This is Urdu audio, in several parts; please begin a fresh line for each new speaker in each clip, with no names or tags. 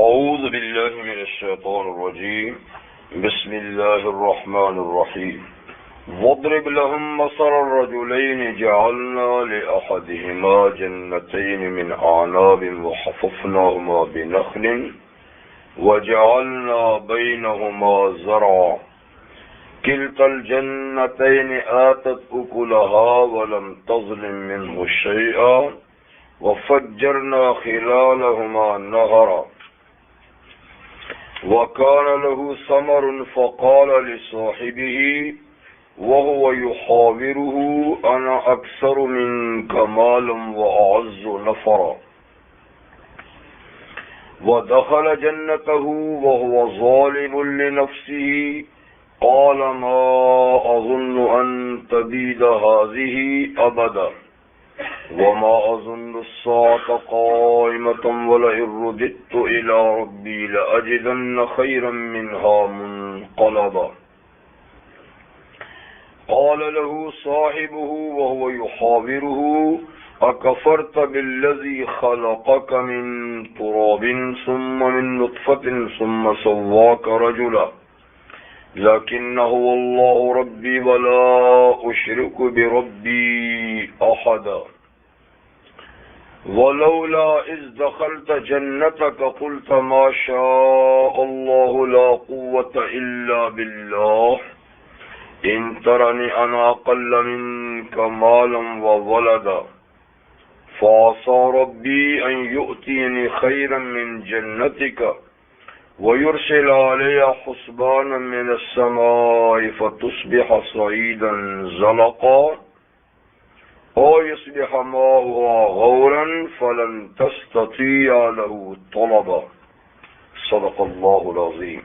أعوذ بالله من الشيطان الرجيم بسم الله الرحمن الرحيم واضرب لهم مثل الرجلين جعلنا لأحدهما جنتين من أعناب وحففناهما بنخل وجعلنا بينهما زرعا كلتا الجنتين آتت أكلها ولم تظلم منه شيئا وفجرنا خلالهما نهرا وكان له ثمر فقال لصاحبه وهو يحاوره أنا أكثر منك مالا وأعز نفرا ودخل جنته وهو ظالم لنفسه قال ما أظن أن تبيد هذه أبدا وما أظن الساعة قائمة ولئن رددت إلى ربي لأجدن خيرا منها منقلبا قال له صاحبه وهو يحاوره أكفرت بالذي خلقك من تراب ثم من نطفة ثم سواك رجلا لكن هو الله ربي ولا أشرك بربي أحدا ولولا إذ دخلت جنتك قلت ما شاء الله لا قوة إلا بالله إن ترني أنا أقل منك مالا وولدا فعسى ربي أن يؤتيني خيرا من جنتك ويرسل عليها حسبانا من السماء فتصبح صعيدا زلقا أو يصبح ماؤها غورا فلن تستطيع له طلبا صدق الله العظيم.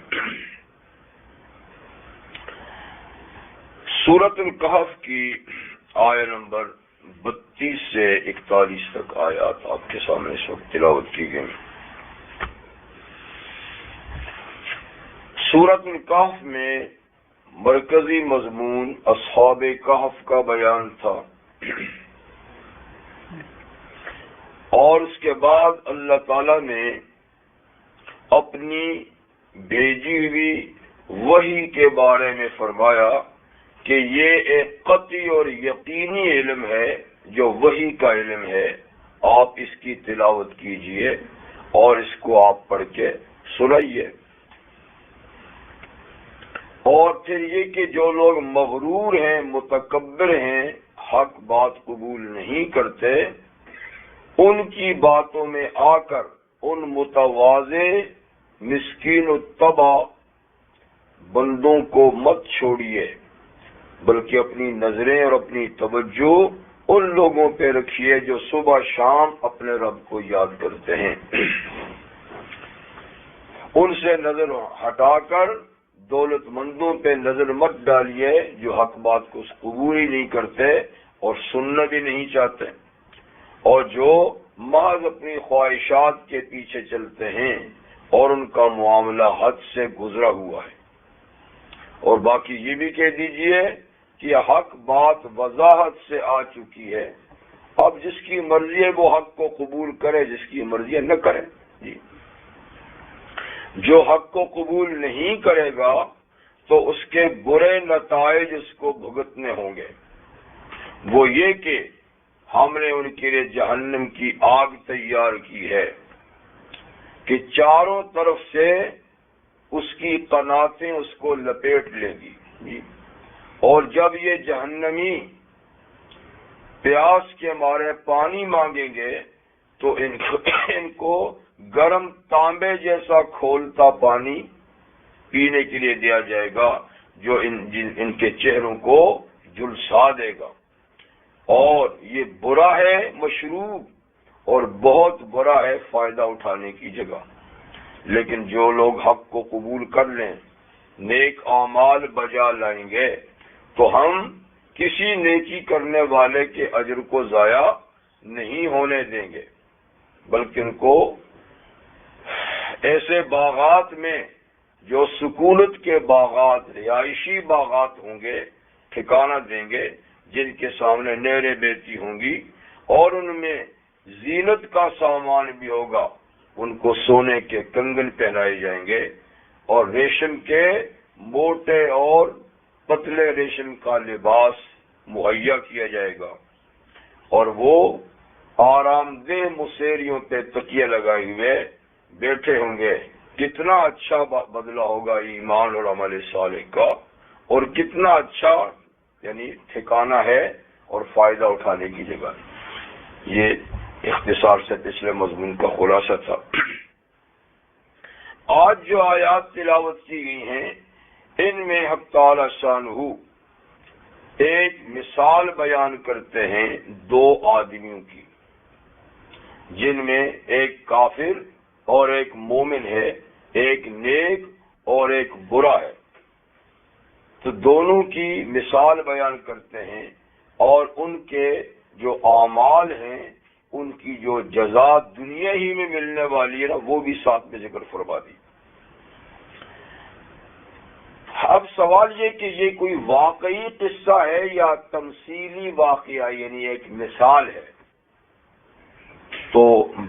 سورۃ الکہف کی آیت نمبر 32 سے 41 تک آیات آپ کے سامنے اس وقت تلاوت کی گئی. سورۃ الکہف میں مرکزی مضمون اصحاب کہف کا بیان تھا اور اس کے بعد اللہ تعالی نے اپنی بھیجی ہوئی وحی کے بارے میں فرمایا کہ یہ ایک قطعی اور یقینی علم ہے جو وحی کا علم ہے. آپ اس کی تلاوت کیجئے اور اس کو آپ پڑھ کے سنائیے. اور پھر یہ کہ جو لوگ مغرور ہیں، متکبر ہیں، حق بات قبول نہیں کرتے، ان کی باتوں میں آ کر ان متواضع مسکین الطبع بندوں کو مت چھوڑیے، بلکہ اپنی نظریں اور اپنی توجہ ان لوگوں پہ رکھیے جو صبح شام اپنے رب کو یاد کرتے ہیں. ان سے نظر ہٹا کر دولت مندوں پہ نظر مت ڈالیے جو حق بات کو قبول ہی نہیں کرتے اور سننا بھی نہیں چاہتے، اور جو محض اپنی خواہشات کے پیچھے چلتے ہیں اور ان کا معاملہ حد سے گزرا ہوا ہے. اور باقی یہ بھی کہہ دیجئے کہ حق بات وضاحت سے آ چکی ہے، اب جس کی مرضی ہے وہ حق کو قبول کرے، جس کی مرضی ہے نہ کرے. جی، جو حق کو قبول نہیں کرے گا تو اس کے برے نتائج اس کو بھگتنے ہوں گے. وہ یہ کہ ہم نے ان کے لیے جہنم کی آگ تیار کی ہے کہ چاروں طرف سے اس کی قناتیں اس کو لپیٹ لیں گی. اور جب یہ جہنمی پیاس کے مارے پانی مانگیں گے تو ان کو گرم تانبے جیسا کھولتا پانی پینے کے لیے دیا جائے گا جو ان کے چہروں کو جھلسا دے گا. اور یہ برا ہے مشروب اور بہت برا ہے فائدہ اٹھانے کی جگہ. لیکن جو لوگ حق کو قبول کر لیں، نیک اعمال بجا لائیں گے، تو ہم کسی نیکی کرنے والے کے اجر کو ضائع نہیں ہونے دیں گے، بلکہ ان کو ایسے باغات میں جو سکونت کے باغات، رہائشی باغات ہوں گے، ٹھکانہ دیں گے جن کے سامنے نہریں بہتی ہوں گی اور ان میں زینت کا سامان بھی ہوگا ان کو سونے کے کنگن پہنائے جائیں گے اور ریشم کے موٹے اور پتلے ریشم کا لباس مہیا کیا جائے گا، اور وہ آرام دہ مسیریوں پہ تکیے لگائے ہوئے بیٹھے ہوں گے۔ کتنا اچھا بدلہ ہوگا ایمان اور عمل صالح کا، اور کتنا اچھا یعنی ٹھکانہ ہے اور فائدہ اٹھانے کی جگہ۔ یہ اختصار سے پچھلے مضمون کا خلاصہ تھا۔ آج جو آیات تلاوت کی گئی ہیں ان میں حق تعالی شانہ ایک مثال بیان کرتے ہیں دو آدمیوں کی، جن میں ایک کافر اور ایک مومن ہے، ایک نیک اور ایک برا ہے۔ تو دونوں کی مثال بیان کرتے ہیں اور ان کے جو اعمال ہیں ان کی جو جزا دنیا ہی میں ملنے والی ہے نا وہ بھی ساتھ میں ذکر فرما دی۔ اب سوال یہ کہ یہ کوئی واقعی قصہ ہے یا تمثیلی واقعہ، یعنی ایک مثال ہے؟ تو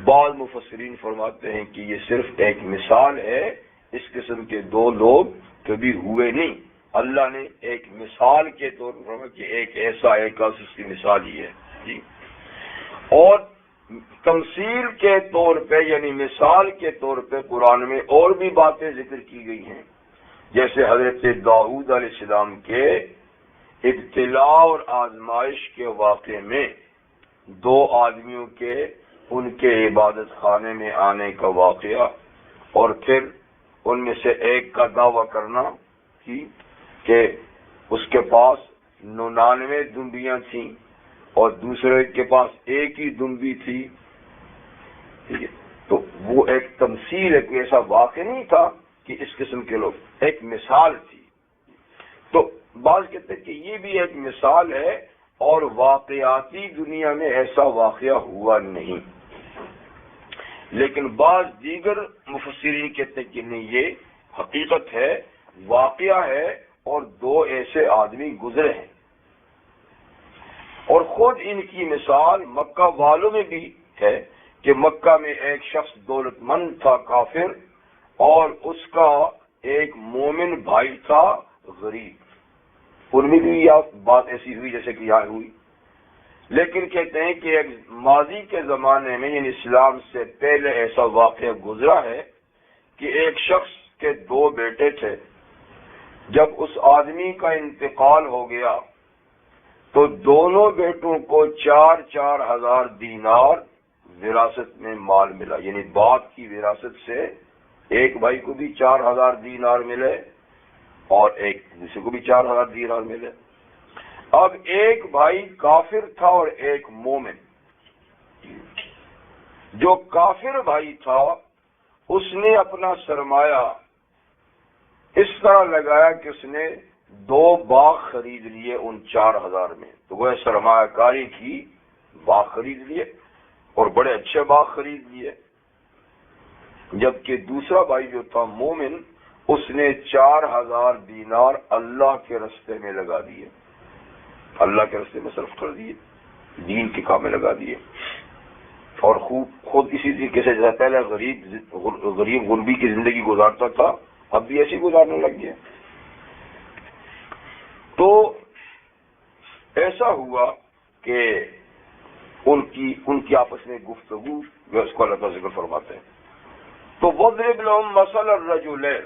بعض مفسرین فرماتے ہیں کہ یہ صرف ایک مثال ہے، اس قسم کے دو لوگ کبھی ہوئے نہیں، اللہ نے ایک مثال کے طور پر فرمایا کہ ایک ایسا ایک اس کی مثال ہی ہے جی۔ اور تمثیل کے طور پہ یعنی مثال کے طور پہ قرآن میں اور بھی باتیں ذکر کی گئی ہیں، جیسے حضرت داؤد علیہ السلام کے ابتلاء اور آزمائش کے واقعے میں دو آدمیوں کے ان کے عبادت خانے میں آنے کا واقعہ، اور پھر ان میں سے ایک کا دعویٰ کرنا کہ اس کے پاس 99 دمبیاں تھیں اور دوسرے کے پاس ایک ہی دمبی تھی۔ تو وہ ایک تمثیل ہے، کوئی ایسا واقع نہیں تھا کہ اس قسم کے لوگ، ایک مثال تھی۔ تو بعض کہتے ہیں کہ یہ بھی ایک مثال ہے اور واقعاتی دنیا میں ایسا واقعہ ہوا نہیں، لیکن بعض دیگر مفسرین کہتے ہیں کہ نہیں، یہ حقیقت ہے، واقعہ ہے اور دو ایسے آدمی گزرے ہیں۔ اور خود ان کی مثال مکہ والوں میں بھی ہے کہ مکہ میں ایک شخص دولت مند تھا کافر، اور اس کا ایک مومن بھائی تھا غریب۔ ان میں بھی یہ بات ایسی ہوئی جیسے کہ یہاں ہوئی، لیکن کہتے ہیں کہ ایک ماضی کے زمانے میں یعنی اسلام سے پہلے ایسا واقعہ گزرا ہے کہ ایک شخص کے دو بیٹے تھے، جب اس آدمی کا انتقال ہو گیا تو دونوں بیٹوں کو 4,000 دینار وراثت میں مال ملا، یعنی باپ کی وراثت سے ایک بھائی کو بھی 4,000 دینار ملے اور ایک دوسرے کو بھی 4,000 دینار ملے۔ اب ایک بھائی کافر تھا اور ایک مومن۔ جو کافر بھائی تھا اس نے اپنا سرمایہ اس طرح لگایا کہ اس نے 2 باغ خرید لیے ان 4,000 میں، تو وہ سرمایہ کاری کی، باغ خرید لیے اور بڑے اچھے باغ خرید لیے۔ جبکہ دوسرا بھائی جو تھا مومن، اس نے 4,000 دینار اللہ کے راستے میں لگا دیے، اللہ کے راستے میں صرف کر دیے، دین کے کام میں لگا دیے، اور خود اسی طریقے سے جیسا پہلے غریب غربی کی زندگی گزارتا تھا اب بھی ایسی گزارنے لگ گیا۔ تو ایسا ہوا کہ ان کی آپس میں گفتگو جو اس کو اللہ تعالیٰ ذکر فرماتے ہیں۔ تو وَاضْرِبْ لَهُم مَثَلَ الرَّجُلَيْنِ،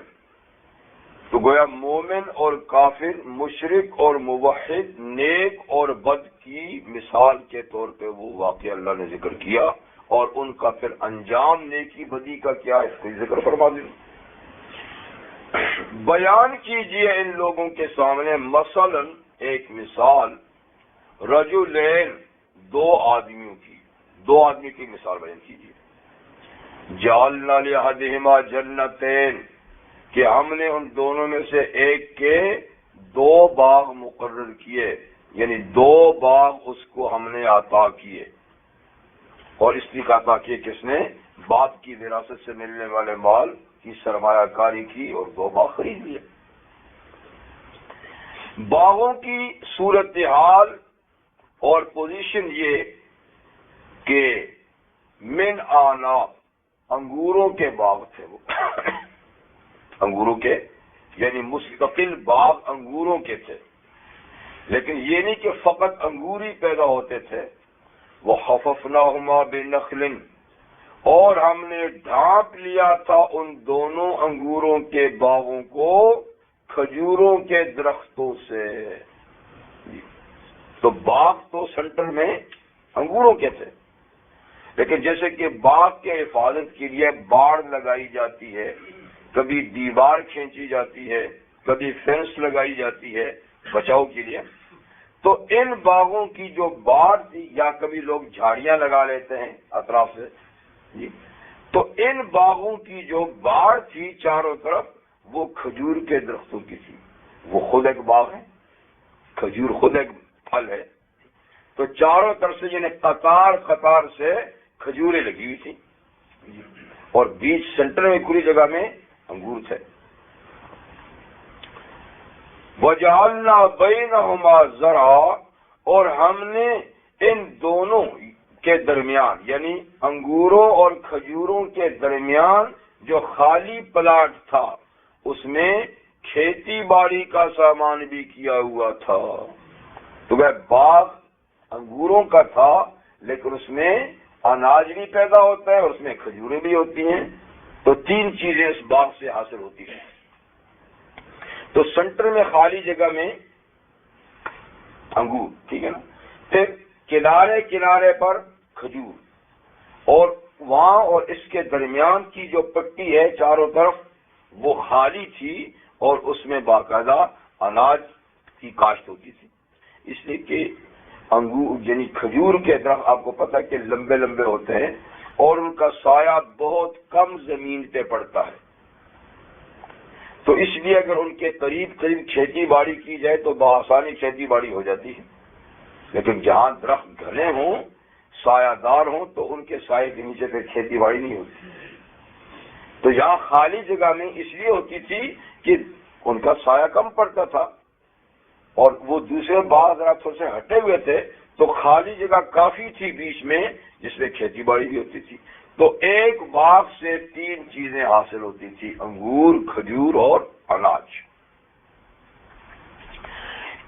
تو گویا مومن اور کافر، مشرک اور موحد، نیک اور بد کی مثال کے طور پہ وہ واقعہ اللہ نے ذکر کیا، اور ان کا پھر انجام نیکی بدی کا کیا ہے اس کو ذکر فرما دیں۔ بیان کیجئے ان لوگوں کے سامنے مثلا ایک مثال، رجلین، 2 آدمیوں کی، 2 آدمی کی مثال بیان کیجئے۔ جعلنا لأحدہما جنتین، کہ ہم نے ان دونوں میں سے ایک کے 2 باغ مقرر کیے، یعنی 2 باغ اس کو ہم نے عطا کیے، اور اس لیے عطا کیے کس نے؟ باپ کی وراثت سے ملنے والے مال کی سرمایہ کاری کی اور 2 باغ خرید لیے۔ باغوں کی صورتحال اور پوزیشن یہ کہ من آناب، انگوروں کے باغ تھے وہ انگوروں کے یعنی مستقل باغ انگوروں کے تھے، لیکن یہ نہیں کہ فقط انگور ہی پیدا ہوتے تھے. وہ خففناہما بنخل، اور ہم نے ڈھانپ لیا تھا ان دونوں انگوروں کے باغوں کو کھجوروں کے درختوں سے. تو باغ تو سینٹر میں انگوروں کے تھے، لیکن جیسے کہ باغ کے حفاظت کے لیے باڑ لگائی جاتی ہے، کبھی دیوار کھینچی جاتی ہے، کبھی فینس لگائی جاتی ہے بچاؤ کے لیے، تو ان باغوں کی جو باڑ تھی، یا کبھی لوگ جھاڑیاں لگا لیتے ہیں اطراف سے جی، تو ان باغوں کی جو باڑ تھی چاروں طرف وہ کھجور کے درختوں کی تھی. وہ خود ایک باغ ہے، کھجور خود ایک پھل ہے، تو چاروں طرف سے یعنی قطار قطار سے کھجوریں لگی ہوئی تھی، اور بیچ سینٹر میں کھلی جگہ میں انگور تھے. وَجَعَلْنَا بَيْنَهُمَا زَرْعًا، اور ہم نے ان دونوں کے درمیان یعنی انگوروں اور کھجوروں کے درمیان جو خالی پلاٹ تھا اس میں کھیتی باڑی کا سامان بھی کیا ہوا تھا. تو وہ باغ انگوروں کا تھا، لیکن اس میں اناج بھی پیدا ہوتا ہے اور اس میں کھجوریں بھی ہوتی ہیں. تو تین چیزیں اس باغ سے حاصل ہوتی ہیں. تو سینٹر میں خالی جگہ میں انگور، ٹھیک ہے نا، پھر کنارے کنارے پر کھجور، اور وہاں اور اس کے درمیان کی جو پٹی ہے چاروں طرف وہ خالی تھی، اور اس میں باقاعدہ اناج کی کاشت ہوتی تھی. اس لیے کہ انگور یعنی کھجور کے درخت آپ کو پتہ کہ لمبے لمبے ہوتے ہیں اور ان کا سایہ بہت کم زمین پہ پڑتا ہے، تو اس لیے اگر ان کے قریب قریب کھیتی باڑی کی جائے تو بآسانی کھیتی باڑی ہو جاتی ہے. لیکن جہاں درخت گھنے ہوں، سایہ دار ہوں، تو ان کے سائے کے نیچے پھر کھیتی باڑی نہیں ہوتی. تو یہاں خالی جگہ میں اس لیے ہوتی تھی کہ ان کا سایہ کم پڑتا تھا، اور وہ دوسرے باغ درختوں سے ہٹے ہوئے تھے، تو خالی جگہ کافی تھی بیچ میں جس میں کھیتی باڑی بھی ہوتی تھی. تو ایک باغ سے تین چیزیں حاصل ہوتی تھی، انگور، کھجور اور اناج.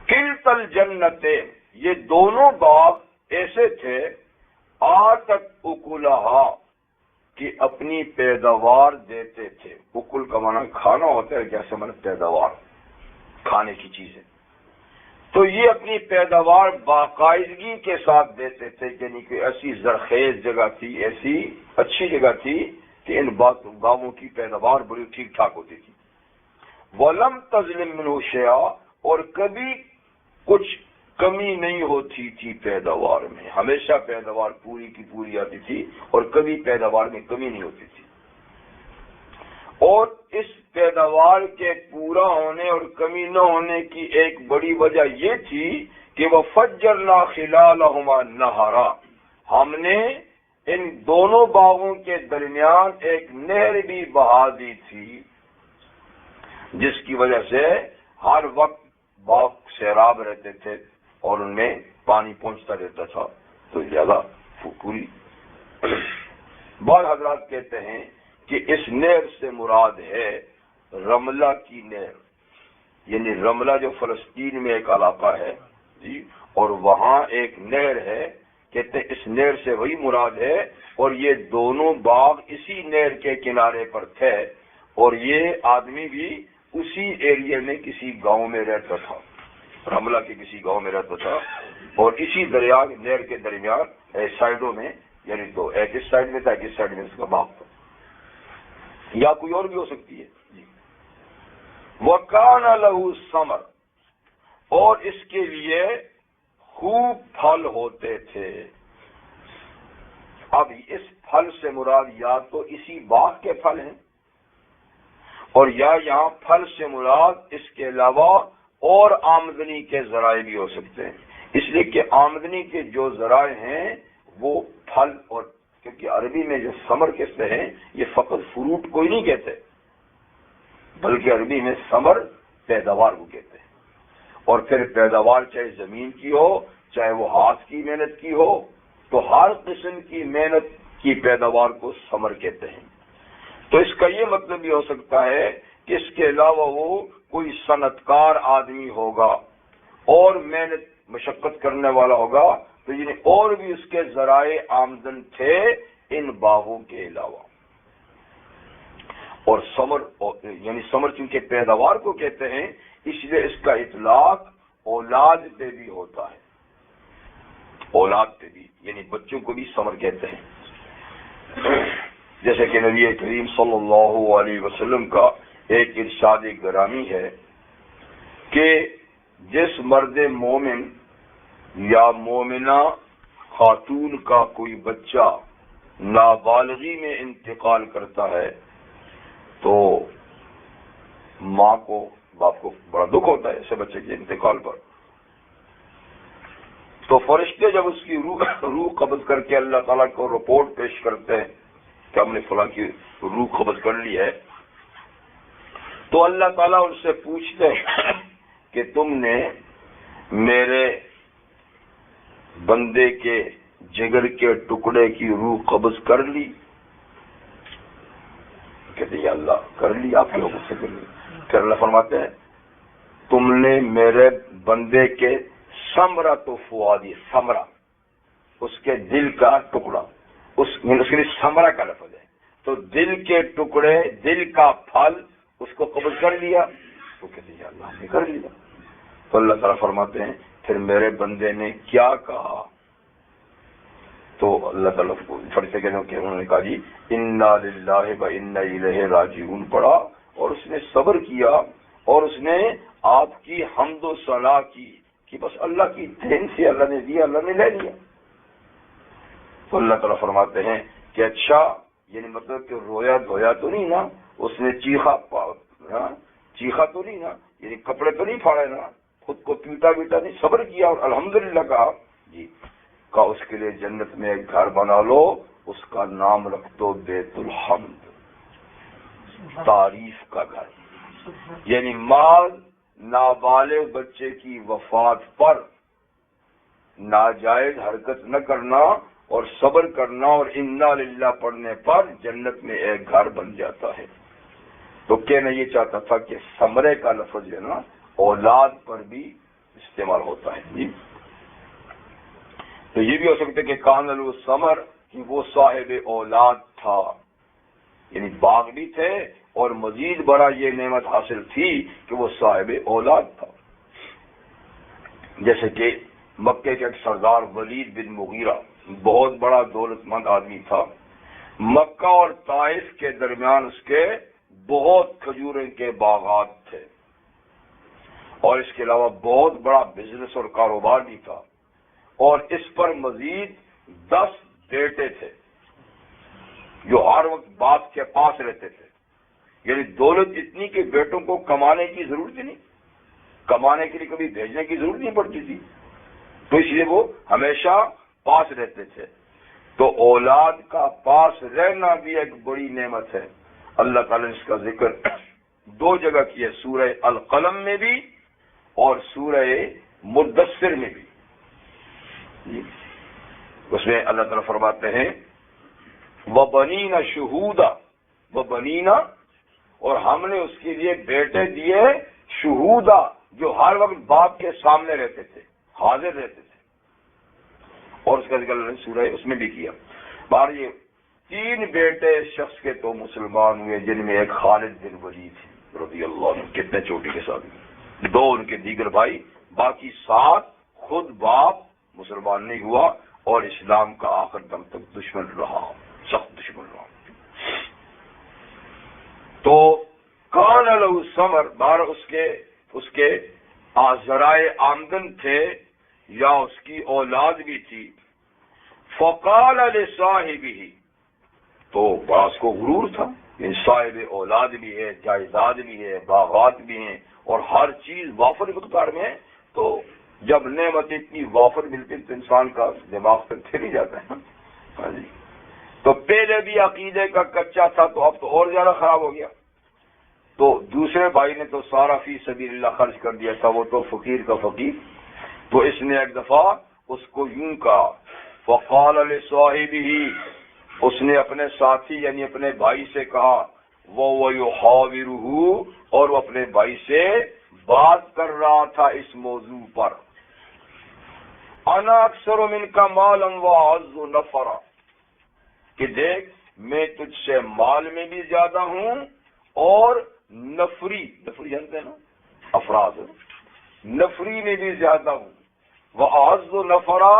کلتا الجنتین، یہ دونوں باغ ایسے تھے آتت اکلہا کہ اپنی پیداوار دیتے تھے. اکل کا معنی کھانا ہوتا ہے، جیسے معنی پیداوار کھانے کی چیزیں. تو یہ اپنی پیداوار باقاعدگی کے ساتھ دیتے تھے، یعنی کہ ایسی زرخیز جگہ تھی، ایسی اچھی جگہ تھی کہ ان باغوں کی پیداوار بڑی ٹھیک ٹھاک ہوتی تھی. وَلَمْ تَظْلِم مِّنْهُ شَيْئًا، اور کبھی کچھ کمی نہیں ہوتی تھی پیداوار میں، ہمیشہ پیداوار پوری کی پوری آتی تھی اور کبھی پیداوار میں کمی نہیں ہوتی تھی. اور اس پیداوار کے پورا ہونے اور کمی نہ ہونے کی ایک بڑی وجہ یہ تھی کہ وَفَجَّرْنَا خِلَالَهُمَا نَهَرًا، ہم نے ان دونوں باغوں کے درمیان ایک نہر بھی بہا دی تھی، جس کی وجہ سے ہر وقت باغ سیراب رہتے تھے اور ان میں پانی پہنچتا رہتا تھا. تو زیادہ پوری بعض حضرات کہتے ہیں کہ اس نہر سے مراد ہے رملہ کی نہر، یعنی رملہ جو فلسطین میں ایک علاقہ ہے جی، اور وہاں ایک نہر ہے، کہتے ہیں اس نہر سے وہی مراد ہے. اور یہ دونوں باغ اسی نہر کے کنارے پر تھے، اور یہ آدمی بھی اسی ایریا میں کسی گاؤں میں رہتا تھا، رملہ کے کسی گاؤں میں رہتا تھا، اور اسی دریا نہر کے درمیان سائڈوں میں، یعنی تو ایک اس سائڈ میں تھا، ایک اس سائڈ میں اس کا باغ تھا، یا کوئی اور بھی ہو سکتی ہے جی. وَكَانَ لَهُ ثَمَرٌ، اور اس کے لیے خوب پھل ہوتے تھے. اب اس پھل سے مراد یا تو اسی باغ کے پھل ہیں، اور یا یہاں پھل سے مراد اس کے علاوہ اور آمدنی کے ذرائع بھی ہو سکتے ہیں. اس لیے کہ آمدنی کے جو ذرائع ہیں وہ پھل، اور کیونکہ عربی میں جو ثمر کہتے ہیں یہ فقط فروٹ کو ہی نہیں کہتے، بلکہ عربی میں ثمر پیداوار کو کہتے ہیں. اور پھر پیداوار چاہے زمین کی ہو، چاہے وہ ہاتھ کی محنت کی ہو، تو ہر قسم کی محنت کی پیداوار کو ثمر کہتے ہیں. تو اس کا یہ مطلب بھی ہو سکتا ہے کہ اس کے علاوہ وہ کوئی صنعتکار آدمی ہوگا اور محنت مشقت کرنے والا ہوگا، تو یعنی اور بھی اس کے ذرائع آمدن تھے ان باغوں کے علاوہ۔ اور ثمر یعنی ثمر چونکہ پیداوار کو کہتے ہیں، اس لیے اس کا اطلاق اولاد پہ بھی ہوتا ہے، اولاد پہ بھی، یعنی بچوں کو بھی ثمر کہتے ہیں۔ جیسے کہ نبی کریم صلی اللہ علیہ وسلم کا ایک ارشاد گرامی ہے کہ جس مرد مومن یا مومنہ خاتون کا کوئی بچہ نابالغی میں انتقال کرتا ہے تو ماں کو، باپ کو بڑا دکھ ہوتا ہے ایسے بچے کے انتقال پر۔ تو فرشتے جب اس کی روح قبض کر کے اللہ تعالیٰ کو رپورٹ پیش کرتے ہیں کہ ہم نے فلاں کی روح قبض کر لی ہے، تو اللہ تعالیٰ ان سے پوچھتے ہیں کہ تم نے میرے بندے کے جگر کے ٹکڑے کی روح قبض کر لی؟ کہتے ہیں اللہ کر لی، آپ کے حکم سے کر لی۔ پھر اللہ فرماتے ہیں تم نے میرے بندے کے ثمرہ تو فؤادی، ثمرہ اس کے دل کا ٹکڑا، اس کے لیے ثمرہ کا لفظ ہے، تو دل کے ٹکڑے، دل کا پھل اس کو قبض کر لیا؟ تو کہتے ہیں اللہ نے کر لیا۔ تو اللہ تعالیٰ فرماتے ہیں پھر میرے بندے نے کیا کہا؟ تو اللہ تعالیٰ فرشتے کہتے ہیں کہ انہوں نے کہا جی انا للہ و انا الیہ راجعون پڑھا، اور اس نے صبر کیا اور اس نے آپ کی حمد و ثنا کی کہ بس اللہ کی دین سے اللہ نے دیا، اللہ نے لے لیا۔ تو اللہ تعالیٰ فرماتے ہیں کہ اچھا، یعنی مطلب کہ رویا دھویا تو نہیں نا، اس نے چیخا تو نہیں نا، یعنی کپڑے تو نہیں پھاڑے نا، خود کو پیٹا نہیں، صبر کیا اور الحمدللہ کہا جی، کہا اس کے لیے جنت میں ایک گھر بنا لو، اس کا نام رکھ دو بیت الحمد، تعریف کا گھر۔ یعنی مال نابالغ بچے کی وفات پر ناجائز حرکت نہ کرنا اور صبر کرنا اور انا للہ پڑھنے پر جنت میں ایک گھر بن جاتا ہے۔ تو کہنا یہ چاہتا تھا کہ ثمرے کا لفظ جو ہے نا اولاد پر بھی استعمال ہوتا ہے جی۔ تو یہ بھی ہو سکتا ہے کہ کان له ثمر، کہ وہ صاحب اولاد تھا، یعنی باغ بھی تھے اور مزید بڑا یہ نعمت حاصل تھی کہ وہ صاحب اولاد تھا۔ جیسے کہ مکے کے ایک سردار ولید بن مغیرہ بہت بڑا دولت مند آدمی تھا، مکہ اور طائف کے درمیان اس کے بہت کھجوریں کے باغات تھے، اور اس کے علاوہ بہت بڑا بزنس اور کاروبار بھی تھا، اور اس پر مزید 10 بیٹے تھے جو ہر وقت باپ کے پاس رہتے تھے۔ یعنی دولت اتنی کہ بیٹوں کو کمانے کی ضرورت ہی نہیں، کمانے کے لیے کبھی بھیجنے کی ضرورت نہیں پڑتی تھی، تو اس لیے وہ ہمیشہ پاس رہتے تھے۔ تو اولاد کا پاس رہنا بھی ایک بڑی نعمت ہے۔ اللہ تعالیٰ نے اس کا ذکر 2 جگہ کیا، سورہ القلم میں بھی اور سورہ مدثر میں بھی۔ اس میں اللہ تعالیٰ فرماتے ہیں وَبَنِينَ شُهُودًا، وَبَنِينَ، اور ہم نے اس کے لیے بیٹے دیے شہودا، جو ہر وقت باپ کے سامنے رہتے تھے، حاضر رہتے تھے، اور اس کا ذکر اللہ نے سورہ اس میں بھی کیا۔ بار یہ 3 بیٹے شخص کے تو مسلمان ہوئے، جن میں ایک خالد بن ولید رضی اللہ عنہ، کتنے چھوٹے کے ساتھ، 2 ان کے دیگر بھائی، باقی 7 خود باپ مسلمان نہیں ہوا اور اسلام کا آخر دم تک دشمن رہا، سخت دشمن رہا۔ تو کان لہ ثمر، بار اس کے ذرائع آمدن تھے یا اس کی اولاد بھی تھی۔ فقال لصاحبہ، تو بڑا اس کو غرور تھا، صاحب اولاد بھی ہے، جائیداد بھی ہے، باغات بھی ہیں، اور ہر چیز وافر مقدار میں ہے، تو جب نعمت اتنی وافر ملتی تو انسان کا دماغ پھر پھر ہی جاتا ہے۔ ہاں جی، تو پہلے بھی عقیدے کا کچا تھا تو اب تو اور زیادہ خراب ہو گیا۔ تو دوسرے بھائی نے تو سارا فی سبیل اللہ خرچ کر دیا تھا، وہ تو فقیر کا فقیر، تو اس نے ایک دفعہ اس کو یوں کہا، فقال لصاحبہ، اس نے اپنے ساتھی یعنی اپنے بھائی سے کہا وہ یحاورہ، اور وہ اپنے بھائی سے بات کر رہا تھا اس موضوع پر، انا اکثر منک مالا واعز نفرا، کہ دیکھ میں تجھ سے مال میں بھی زیادہ ہوں اور نفری جانتے ہیں نا افراد، نفری میں بھی زیادہ ہوں، واعز نفرا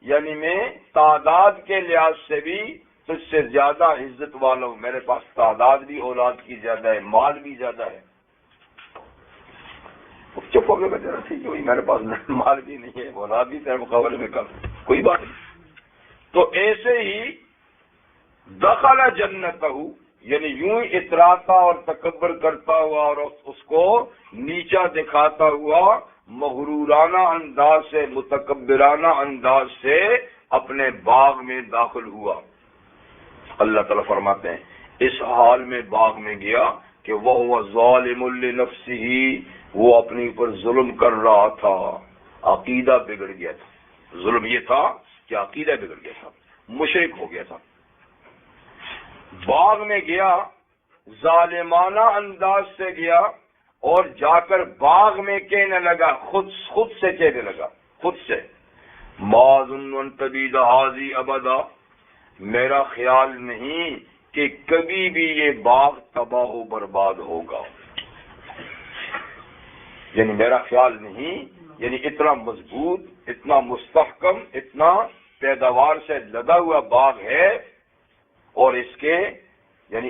یعنی میں تعداد کے لحاظ سے بھی تجھ سے زیادہ عزت والا ہوں، میرے پاس تعداد بھی اولاد کی زیادہ ہے، مال بھی زیادہ ہے۔ چپ ہو گئے ذرا ٹھیک ہے، میرے پاس مال بھی نہیں ہے، اولاد بھی تیرے مقابلے میں کم، کوئی بات نہیں۔ تو ایسے ہی دخل جنتہ، یعنی یوں ہی اتراتا اور تکبر کرتا ہوا اور اس کو نیچا دکھاتا ہوا مغرورانہ انداز سے، متکبرانہ انداز سے اپنے باغ میں داخل ہوا۔ اللہ تعالیٰ فرماتے ہیں اس حال میں باغ میں گیا کہ وہ ظالم لنفسہ، وہ اپنے اوپر ظلم کر رہا تھا، عقیدہ بگڑ گیا تھا۔ ظلم یہ تھا کہ عقیدہ بگڑ گیا تھا، مشرک ہو گیا تھا۔ باغ میں گیا، ظالمانہ انداز سے گیا اور جا کر باغ میں کہنے لگا، خود سے کہنے لگا، خود سے، ما ظن ان تبید ھذی ابدا، میرا خیال نہیں کہ کبھی بھی یہ باغ تباہ و برباد ہوگا، یعنی میرا خیال نہیں، یعنی اتنا مضبوط، اتنا مستحکم، اتنا پیداوار سے لدا ہوا باغ ہے، اور اس کے یعنی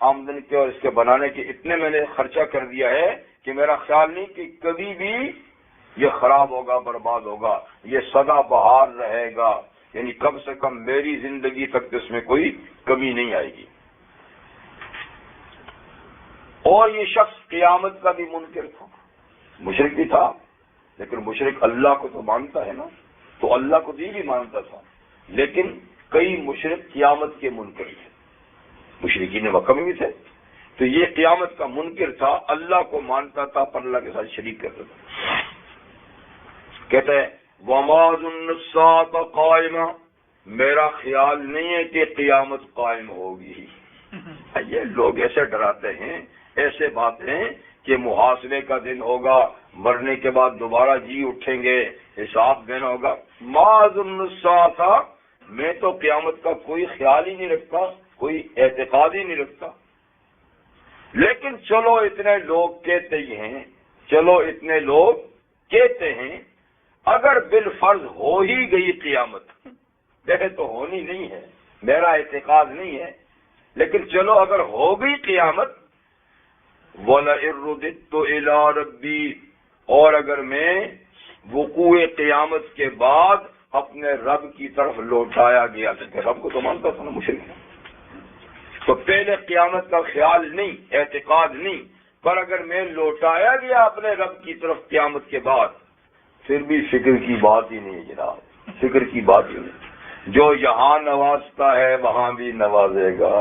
آمدن کے اور اس کے بنانے کے اتنے میں نے خرچہ کر دیا ہے کہ میرا خیال نہیں کہ کبھی بھی یہ خراب ہوگا، برباد ہوگا، یہ سدا بہار رہے گا، یعنی کم سے کم میری زندگی تک اس میں کوئی کمی نہیں آئے گی۔ اور یہ شخص قیامت کا بھی منکر تھا، مشرک بھی تھا، لیکن مشرک اللہ کو تو مانتا ہے نا، تو اللہ کو بھی مانتا تھا، لیکن کئی مشرک قیامت کے منکر تھے، مشرکین مکہ میں بھی تھے، تو یہ قیامت کا منکر تھا، اللہ کو مانتا تھا پر اللہ کے ساتھ شریک کرتا تھا۔ کہتے ہیں وما ظن الساعة قائمہ، میرا خیال نہیں ہے کہ قیامت قائم ہوگی۔ یہ لوگ ایسے ڈراتے ہیں، ایسے باتیں کہ محاسبے کا دن ہوگا، مرنے کے بعد دوبارہ جی اٹھیں گے، حساب دینا ہوگا۔ ما ظن الساعة، میں تو قیامت کا کوئی خیال ہی نہیں رکھتا، کوئی اعتقاد ہی نہیں رکھتا، لیکن چلو اتنے لوگ کہتے ہی ہیں، چلو اتنے لوگ کہتے ہیں، اگر بالفرض ہو ہی گئی قیامت، دیکھے تو ہونی نہیں ہے، میرا اعتقاد نہیں ہے، لیکن چلو اگر ہو گئی قیامت، وَلَئِن رُدِدتُّ إِلَىٰ رَبِّي، اور اگر میں وقوع قیامت کے بعد اپنے رب کی طرف لوٹایا گیا، تو رب کو تو مانتا تھا نا مشرک، تو پہلے قیامت کا خیال نہیں، اعتقاد نہیں، پر اگر میں لوٹایا گیا اپنے رب کی طرف قیامت کے بعد، پھر بھی فکر کی بات ہی نہیں جناب، فکر کی بات ہی نہیں، جو یہاں نوازتا ہے وہاں بھی نوازے گا،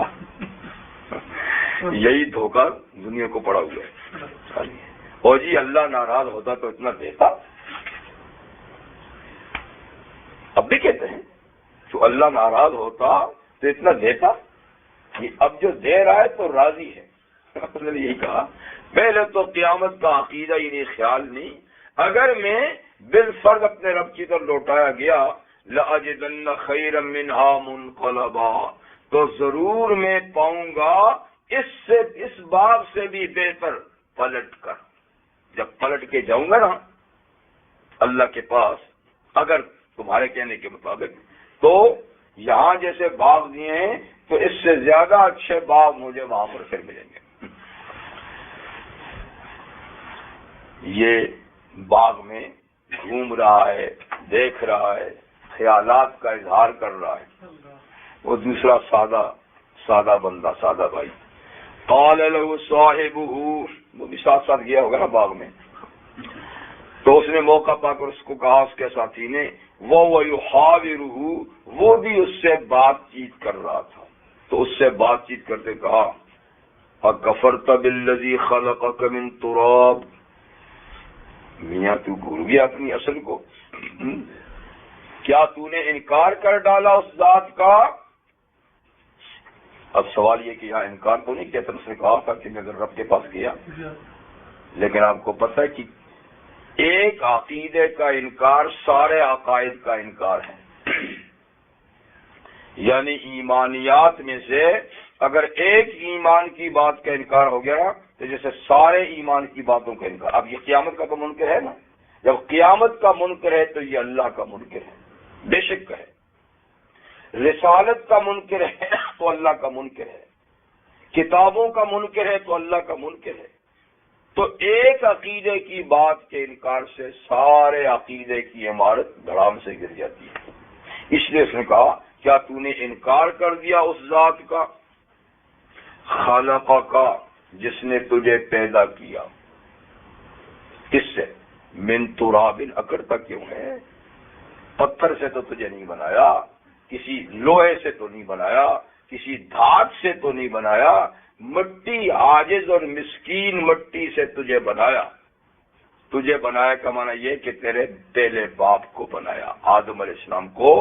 یہی دھوکہ دنیا کو پڑا ہوا ہے۔ اور جی اللہ ناراض ہوتا تو اتنا دیتا، اب بھی کہتے ہیں جو اللہ ناراض ہوتا تو اتنا دیتا، یہ اب جو دے رہا ہے تو راضی ہے۔ نے یہی کہا پہلے تو قیامت کا عقیدہ ہی نہیں، خیال نہیں، اگر میں بالفرض اپنے رب کی طرف لوٹایا گیا، لَأَجِدَنَّ خَيْرًا مِّنْهَا مُنْقَلَبًا، تو ضرور میں پاؤں گا اس باب سے بھی بہتر پلٹ کر، جب پلٹ کے جاؤں گا نا اللہ کے پاس، اگر تمہارے کہنے کے مطابق، تو یہاں جیسے باغ دیے ہیں تو اس سے زیادہ اچھے باغ مجھے وہاں پر پھر ملیں گے۔ یہ باغ میں گھوم رہا ہے، دیکھ رہا ہے، خیالات کا اظہار کر رہا ہے، وہ دوسرا سادہ بندہ، سادہ بھائی، قال له صاحبه، وہ بھی ساتھ ساتھ گیا ہوگا نا باغ میں، تو اس نے موقع پا کر اس کو کہا، اس کے ساتھی نے، وہ یحاورہ، وہ بھی اس سے بات چیت کر رہا تھا، تو اس سے بات چیت کرتے کہا، اکفرت بالذی خلقک من تراب، میاں تو بھول گیا اپنی اصل کو، کیا تو نے انکار کر ڈالا اس ذات کا اب سوال یہ کہ یہاں انکار تو نہیں کیا، تم سے کہا تھا کہ میں اگر رب کے پاس گیا، لیکن آپ کو پتہ ہے کہ ایک عقیدے کا انکار سارے عقائد کا انکار ہے. یعنی ایمانیات میں سے اگر ایک ایمان کی بات کا انکار ہو گیا تو جیسے سارے ایمان کی باتوں کا انکار. اب یہ قیامت کا تو منکر ہے نا، جب قیامت کا منکر ہے تو یہ اللہ کا منکر ہے، بے شک ہے. رسالت کا منکر ہے تو اللہ کا منکر ہے، کتابوں کا منکر ہے تو اللہ کا منکر ہے. تو ایک عقیدے کی بات کے انکار سے سارے عقیدے کی عمارت دھڑام سے گر جاتی ہے. اس لیے اس نے کہا کیا تو نے انکار کر دیا اس ذات کا، خالق کا، جس نے تجھے پیدا کیا. کس سے؟ من تراب، اکڑتا کیوں ہے؟ پتھر سے تو تجھے نہیں بنایا، کسی لوہے سے تو نہیں بنایا، کسی دھات سے تو نہیں بنایا، مٹی، عاجز اور مسکین مٹی سے تجھے بنایا. تجھے بنایا کا معنی یہ کہ تیرے پہلے باپ کو بنایا، آدم علیہ السلام کو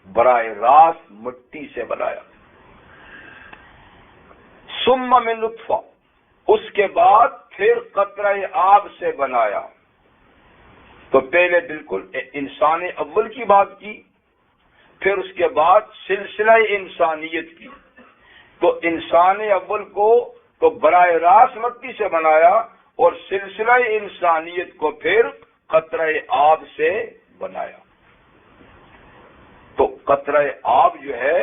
براہ راست مٹی سے بنایا. ثم من نطفہ، اس کے بعد پھر قطرہ آب سے بنایا. تو پہلے بالکل انسان اول کی بات کی، پھر اس کے بعد سلسلہ انسانیت کی. تو انسان اول کو تو براہ راست مٹی سے بنایا اور سلسلہ انسانیت کو پھر قطرہ آب سے بنایا. تو قطرہ آب جو ہے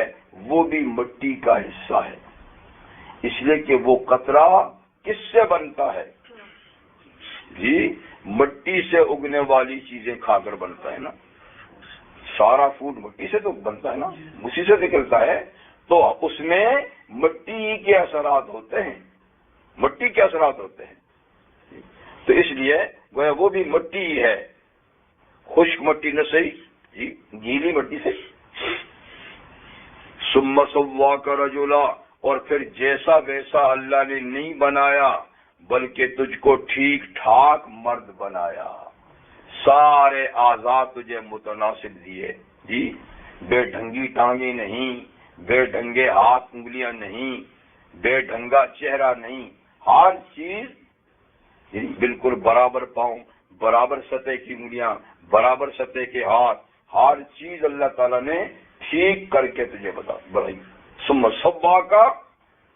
وہ بھی مٹی کا حصہ ہے، اس لیے کہ وہ قطرہ کس سے بنتا ہے؟ جی مٹی سے اگنے والی چیزیں کھا کر بنتا ہے نا. سارا فوڈ مٹی سے تو بنتا ہے نا، اسی سے نکلتا ہے. تو اس میں مٹی کے اثرات ہوتے ہیں، مٹی کے اثرات ہوتے ہیں. تو اس لیے گویا وہ بھی مٹی ہی ہے، خشک مٹی نہ صحیح، جی گیلی مٹی سے. ثم سواک رجلا، اور پھر جیسا ویسا اللہ نے نہیں بنایا بلکہ تجھ کو ٹھیک ٹھاک مرد بنایا. سارے اعضاء تجھے متناسب دیے، جی بے ڈھنگی ٹانگیں نہیں، بے ڈھنگے ہاتھ انگلیاں نہیں، بے ڈھنگا چہرہ نہیں، ہر چیز بالکل برابر پاؤں، برابر سطح کی انگلیاں، برابر سطح کے ہاتھ، ہر چیز اللہ تعالیٰ نے ٹھیک کر کے تجھے بنائی. ثم سواک،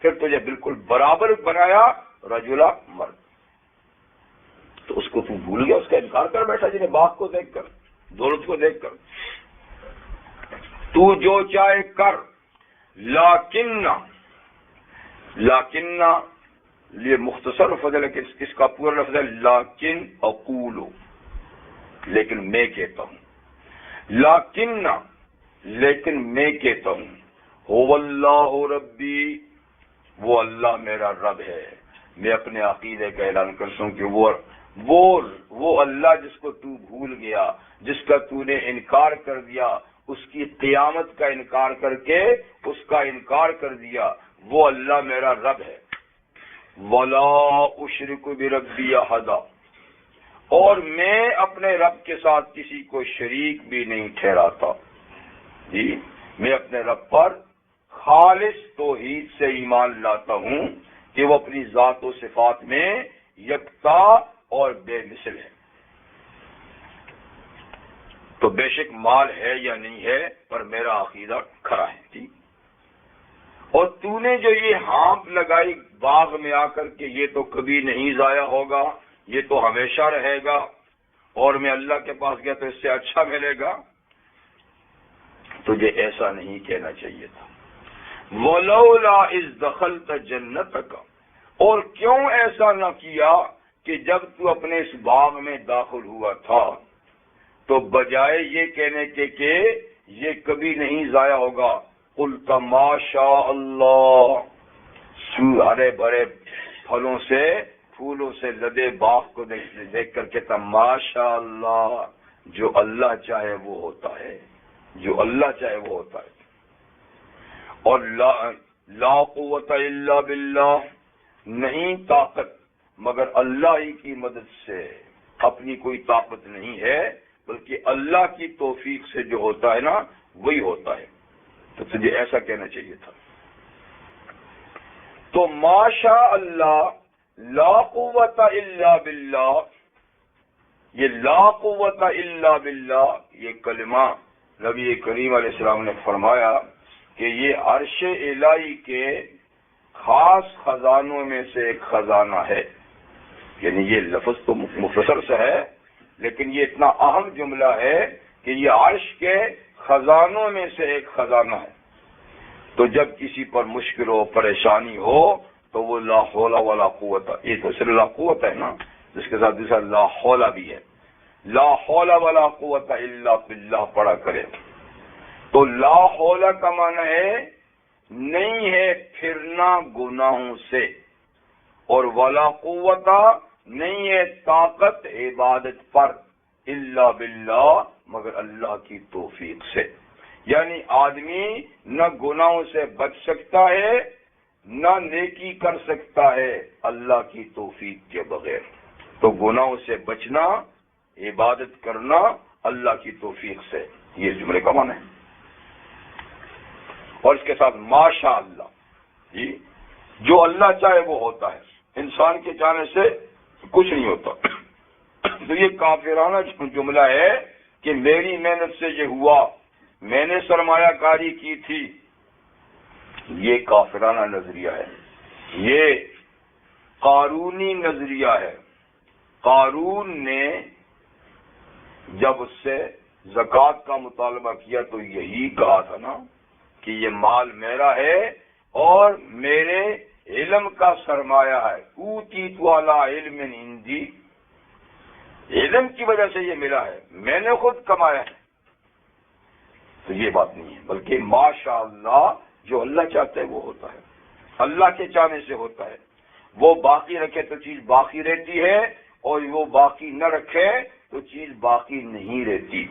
پھر تجھے بالکل برابر بنایا، رجلا مرد. تو اس کو تو بھول گیا، اس کا انکار کر بیٹھا جنہیں باغ کو دیکھ کر، دولت کو دیکھ کر. تو جو چاہے کر، لیکن یہ مختصر فضل ہے کہ اس کا پورا لفظ ہے لیکن اقول، لیکن میں کہتا ہوں. لیکن میں کہتا ہوں، هو اللہ ربی، وہ اللہ میرا رب ہے. میں اپنے عقیدے کا اعلان کرتا ہوں کہ وہ اللہ جس کو تو بھول گیا، جس کا تو نے انکار کر دیا، اس کی قیامت کا انکار کر کے اس کا انکار کر دیا، وہ اللہ میرا رب ہے. ولا اشرک بربی احدا، اور میں اپنے رب کے ساتھ کسی کو شریک بھی نہیں ٹھہراتا. جی میں اپنے رب پر خالص توحید سے ایمان لاتا ہوں کہ وہ اپنی ذات و صفات میں یکتا اور بے مثل ہے. تو بے شک مال ہے یا نہیں ہے پر میرا عقیدہ کھرا ہے. ٹھیک. اور تو نے جو یہ ہانپ لگائی باغ میں آ کر کے یہ تو کبھی نہیں ضائع ہوگا، یہ تو ہمیشہ رہے گا، اور میں اللہ کے پاس گیا تو اس سے اچھا ملے گا، تجھے ایسا نہیں کہنا چاہیے تھا. وَلَوْلَا إِذْ دَخَلْتَ جَنَّتَكَ، اور کیوں ایسا نہ کیا کہ جب تو اپنے اس باغ میں داخل ہوا تھا تو بجائے یہ کہنے کے کہ یہ کبھی نہیں ضائع ہوگا، قُلْتَ مَا شَاءَ اللَّهُ، ہرے بھرے پھلوں سے پھولوں سے لدے باغ کو دیکھ کر کہتا ماشاء اللہ، جو اللہ چاہے وہ ہوتا ہے، جو اللہ چاہے وہ ہوتا ہے. اور لا قوت الا باللہ، نہیں طاقت مگر اللہ ہی کی مدد سے، اپنی کوئی طاقت نہیں ہے بلکہ اللہ کی توفیق سے جو ہوتا ہے نا وہی ہوتا ہے. تو تجھے ایسا کہنا چاہیے تھا. تو ماشاء اللہ لا قوت الا باللہ، یہ لا قوت الا باللہ یہ کلمہ نبی کریم علیہ السلام نے فرمایا کہ یہ عرش الہی کے خاص خزانوں میں سے ایک خزانہ ہے. یعنی یہ لفظ تو مختصر سا ہے، لیکن یہ اتنا اہم جملہ ہے کہ یہ عرش کے خزانوں میں سے ایک خزانہ ہے. تو جب کسی پر مشکل ہو، پریشانی ہو، تو وہ لا حول ولا قوت، یہ تو صرف لا قوت ہے نا، جس کے ساتھ دوسرا لا حول بھی ہے، لا حول ولا قوت الا باللہ پڑھا کرے. تو لا حول کا معنی ہے نہیں ہے پھرنا گناہوں سے، اور ولا قوت نہیں ہے طاقت عبادت پر، الا باللہ مگر اللہ کی توفیق سے. یعنی آدمی نہ گناہوں سے بچ سکتا ہے نہ نیکی کر سکتا ہے اللہ کی توفیق کے بغیر. تو گناہوں سے بچنا، عبادت کرنا اللہ کی توفیق سے، یہ جملے کا معنی ہے. اور اس کے ساتھ ماشاء اللہ، جی جو اللہ چاہے وہ ہوتا ہے، انسان کے چاہنے سے کچھ نہیں ہوتا. تو یہ کافرانہ جملہ ہے کہ میری محنت سے یہ ہوا، میں نے سرمایہ کاری کی تھی، یہ کافرانہ نظریہ ہے، یہ قارونی نظریہ ہے. قارون نے جب اس سے زکوٰۃ کا مطالبہ کیا تو یہی کہا تھا نا کہ یہ مال میرا ہے اور میرے علم کا سرمایہ ہے. اوتیت علی علم عندی، علم کی وجہ سے یہ ملا ہے، میں نے خود کمایا ہے. تو یہ بات نہیں ہے، بلکہ ماشاء اللہ جو اللہ چاہتا ہے وہ ہوتا ہے، اللہ کے چاہنے سے ہوتا ہے. وہ باقی رکھے تو چیز باقی رہتی ہے، اور وہ باقی نہ رکھے تو چیز باقی نہیں رہتی.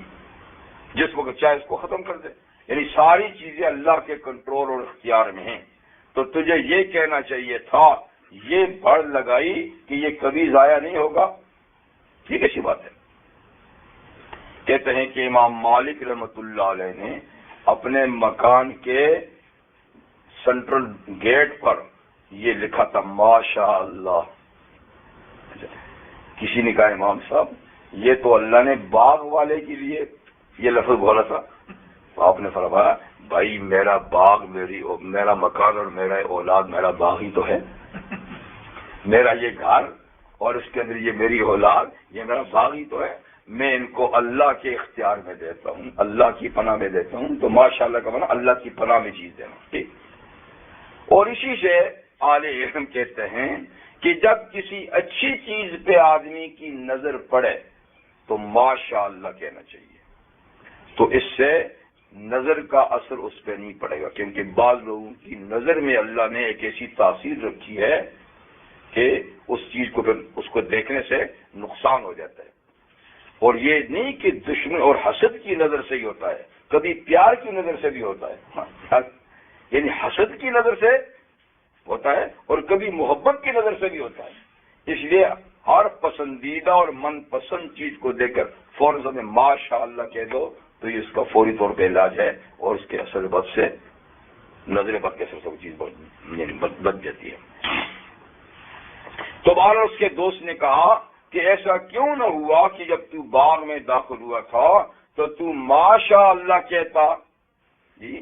جس وقت چاہے اس کو ختم کر دے. یعنی ساری چیزیں اللہ کے کنٹرول اور اختیار میں ہیں. تو تجھے یہ کہنا چاہیے تھا، یہ بڑ لگائی کہ یہ کبھی ضائع نہیں ہوگا. ٹھیک ہے، اچھی بات ہے. کہتے ہیں کہ امام مالک رحمۃ اللہ علیہ نے اپنے مکان کے سینٹرل گیٹ پر یہ لکھا تھا ماشاء اللہ. کسی نے کہا امام صاحب یہ تو اللہ نے باغ والے کے لیے یہ لفظ بولا تھا. آپ نے فرمایا بھائی میرا باغ، میرا مکان اور میرا اولاد میرا باغ ہی تو ہے. میرا یہ گھر اور اس کے اندر یہ میری اولاد، یہ میرا باغ ہی تو ہے. میں ان کو اللہ کے اختیار میں دیتا ہوں، اللہ کی پناہ میں دیتا ہوں. تو ماشاءاللہ کا معنی اللہ کی پناہ میں چیز دینا. ٹھیک. اور اسی سے اہل علم کہتے ہیں کہ جب کسی اچھی چیز پہ آدمی کی نظر پڑے تو ماشاءاللہ کہنا چاہیے. تو اس سے نظر کا اثر اس پہ نہیں پڑے گا، کیونکہ بعض لوگوں کی نظر میں اللہ نے ایک ایسی تاثیر رکھی ہے کہ اس چیز کو پھر اس کو دیکھنے سے نقصان ہو جاتا ہے. اور یہ نہیں کہ دشمن اور حسد کی نظر سے ہی ہوتا ہے، کبھی پیار کی نظر سے بھی ہوتا ہے. یعنی حسد کی نظر سے ہوتا ہے اور کبھی محبت کی نظر سے بھی ہوتا ہے. اس لیے ہر پسندیدہ اور من پسند چیز کو دیکھ کر فوراً سے ماشاء اللہ کہہ دو تو یہ اس کا فوری طور پہ علاج ہے، اور اس کے اثر بد سے، نظر بد کے اثر سے وہ چیز بچ جاتی ہے. تو بہرحال اس کے دوست نے کہا کہ ایسا کیوں نہ ہوا کہ جب تو باغ میں داخل ہوا تھا تو تو ماشاء اللہ کہتا، جی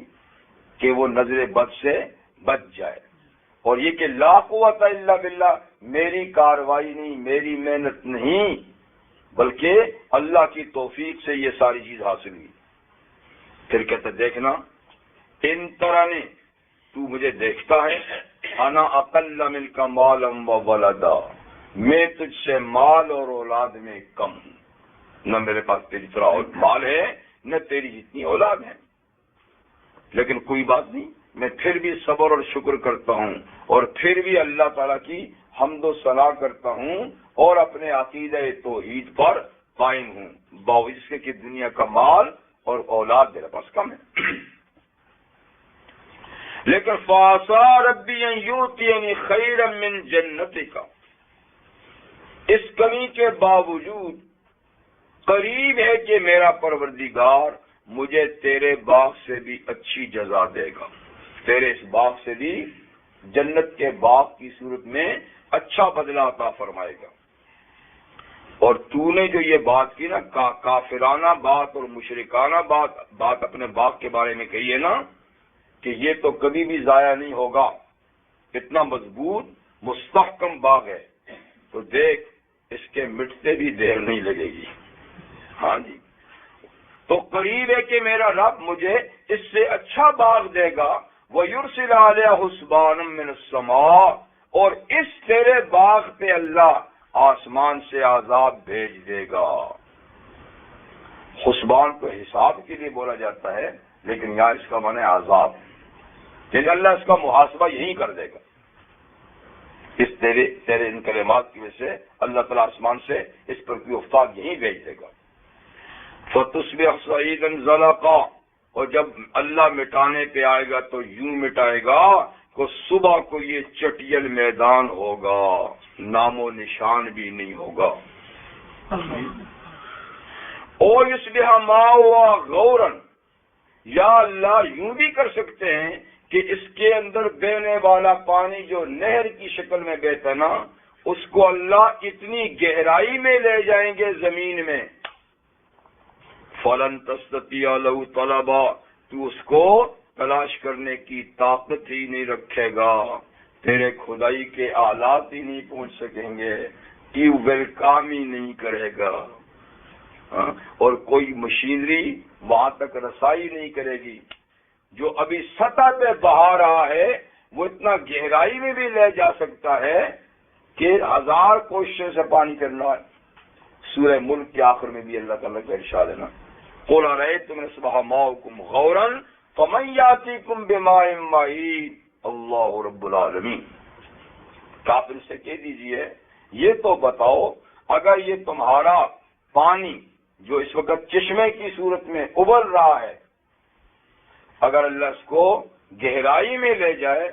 کہ وہ نظر بد سے بچ جائے. اور یہ کہ لا قوت الا باللہ، میری کاروائی نہیں، میری محنت نہیں، بلکہ اللہ کی توفیق سے یہ ساری چیز حاصل ہوئی. پھر کہتا دیکھنا ان طرح نے تو مجھے دیکھتا ہے، انا اقل منک مالا و ولدا، میں تجھ سے مال اور اولاد میں کم ہوں. نہ میرے پاس تیری طرح مال ہے نہ تیری جتنی اولاد ہے، لیکن کوئی بات نہیں، میں پھر بھی صبر اور شکر کرتا ہوں، اور پھر بھی اللہ تعالیٰ کی حمد و ثنا کرتا ہوں، اور اپنے عقیدہ توحید پر قائم ہوں، باوجود اس کے کہ دنیا کا مال اور اولاد میرے پاس کم ہے. لیکن فَعَسَىٰ رَبِّي أَن يُؤْتِيَنِي خَيْرًا مِّن جَنَّتِكَ، اس کمی کے باوجود قریب ہے کہ میرا پروردگار مجھے تیرے باغ سے بھی اچھی جزا دے گا، تیرے اس باغ سے بھی جنت کے باغ کی صورت میں اچھا بدلہ عطا فرمائے گا۔ اور تو نے جو یہ بات کی نا، کافرانہ بات اور مشرکانہ بات اپنے باغ کے بارے میں کہی ہے نا، کہ یہ تو کبھی بھی ضائع نہیں ہوگا، اتنا مضبوط مستحکم باغ ہے، تو دیکھ اس کے مٹتے بھی دیر نہیں لگے گی۔ ہاں جی، تو قریب ہے کہ میرا رب مجھے اس سے اچھا باغ دے گا۔ وَيُرْسِلَ عَلَيْهَا حُسْبَانًا مِّنَ السَّمَاءِ، اور اس تیرے باغ پہ اللہ آسمان سے عذاب بھیج دے گا۔ حسبان کو حساب کے لیے بولا جاتا ہے، لیکن یہاں اس کا معنی عذاب، یعنی اللہ اس کا محاسبہ یہی کر دے گا۔ اس تیرے ان کلمات کی وجہ سے اللہ تعالیٰ آسمان سے اس پر کوئی آفتاب یہی بھیج دے گا۔ فَتُصْبِحَ صَعِيدًا زَلَقًا، اور جب اللہ مٹانے پہ آئے گا تو یوں مٹائے گا کہ صبح کو یہ چٹیل میدان ہوگا، نام و نشان بھی نہیں ہوگا۔ اور یصبح ماؤہا غوراً، یا اللہ یوں بھی کر سکتے ہیں کہ اس کے اندر بہنے والا پانی جو نہر کی شکل میں بہتا نا، اس کو اللہ اتنی گہرائی میں لے جائیں گے زمین میں، فَلَن تَسْتَطِيعَ لَهُ طَلَبًا، تو اس کو تلاش کرنے کی طاقت ہی نہیں رکھے گا، تیرے خدائی کے آلات ہی نہیں پہنچ سکیں گے، ٹیوب ویل کام ہی نہیں کرے گا، اور کوئی مشینری وہاں تک رسائی نہیں کرے گی۔ جو ابھی سطح پہ بہا رہا ہے وہ اتنا گہرائی میں بھی لے جا سکتا ہے کہ 1000 کوششوں سے پانی کرنا ہے۔ سورہ ملک کے آخر میں بھی اللہ تعالیٰ کا ارشاد ہے نا، قُلْ أَرَأَيْتُمْ إِنْ أَصْبَحَ مَاؤُكُمْ غَوْرًا فَمَنْ يَأْتِيكُمْ بِمَاءٍ مَّعِينٍ اللہ رب العالمین۔ کافر سے کہہ دیجئے یہ تو بتاؤ، اگر یہ تمہارا پانی جو اس وقت چشمے کی صورت میں ابل رہا ہے، اگر اللہ اس کو گہرائی میں لے جائے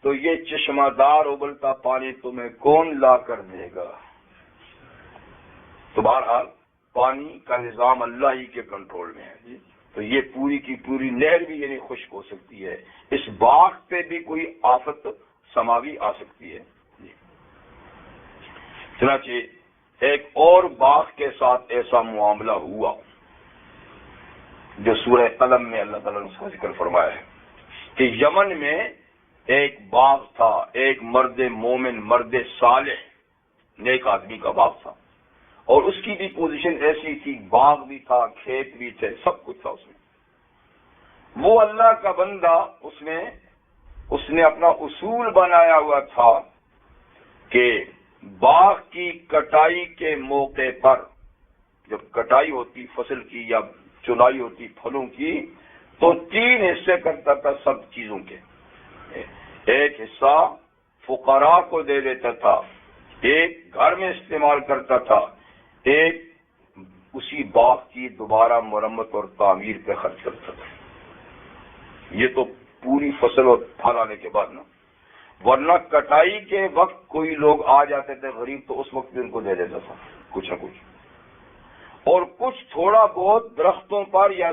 تو یہ چشمہ دار ابلتا پانی تمہیں کون لا کر دے گا؟ تو بہرحال پانی کا نظام اللہ ہی کے کنٹرول میں ہے، تو یہ پوری کی پوری نہر بھی یعنی خشک ہو سکتی ہے، اس باغ پہ بھی کوئی آفت سماوی آ سکتی ہے۔ چنانچہ ایک اور باغ کے ساتھ ایسا معاملہ ہوا جو سورہ قلم میں اللہ تعالیٰ نے اس کا ذکر فرمایا ہے کہ یمن میں ایک باغ تھا، ایک مرد مومن، مرد صالح، نیک آدمی کا باغ تھا، اور اس کی بھی پوزیشن ایسی تھی، باغ بھی تھا، کھیت بھی تھے، سب کچھ تھا اس میں۔ وہ اللہ کا بندہ اس نے اپنا اصول بنایا ہوا تھا کہ باغ کی کٹائی کے موقع پر، جب کٹائی ہوتی فصل کی یا چنائی ہوتی پھلوں کی، تو 3 حصے کرتا تھا سب چیزوں کے۔ ایک حصہ فقراء کو دے دیتا تھا، ایک گھر میں استعمال کرتا تھا، ایک اسی باغ کی دوبارہ مرمت اور تعمیر پہ خرچ کرتا تھا۔ یہ تو پوری فصل اور پھل آنے کے بعد نا، ورنہ کٹائی کے وقت کوئی لوگ آ جاتے تھے غریب، تو اس وقت بھی ان کو دے دیتا تھا کچھ نہ کچھ، اور کچھ تھوڑا بہت درختوں پر یا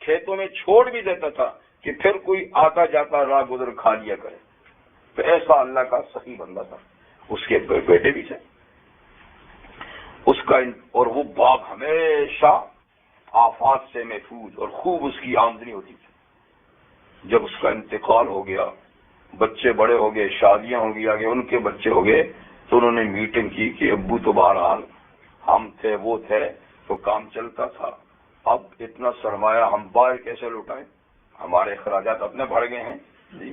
کھیتوں میں چھوڑ بھی دیتا تھا کہ پھر کوئی آتا جاتا راہ گزر کھا لیا کرے۔ تو ایسا اللہ کا سخی بندہ تھا، اس کے بیٹے بھی تھے اس کا، اور وہ باغ ہمیشہ آفات سے محفوظ اور خوب اس کی آمدنی ہوتی تھی۔ جب اس کا انتقال ہو گیا، بچے بڑے ہو گئے، شادیاں ہو گئی، آگے ان کے بچے ہو گئے، تو انہوں نے میٹنگ کی کہ ابو تو بہرحال ہم تھے وہ تھے تو کام چلتا تھا، اب اتنا سرمایہ ہم باہر کیسے لوٹائیں، ہمارے اخراجات اپنے بڑھ گئے ہیں جی،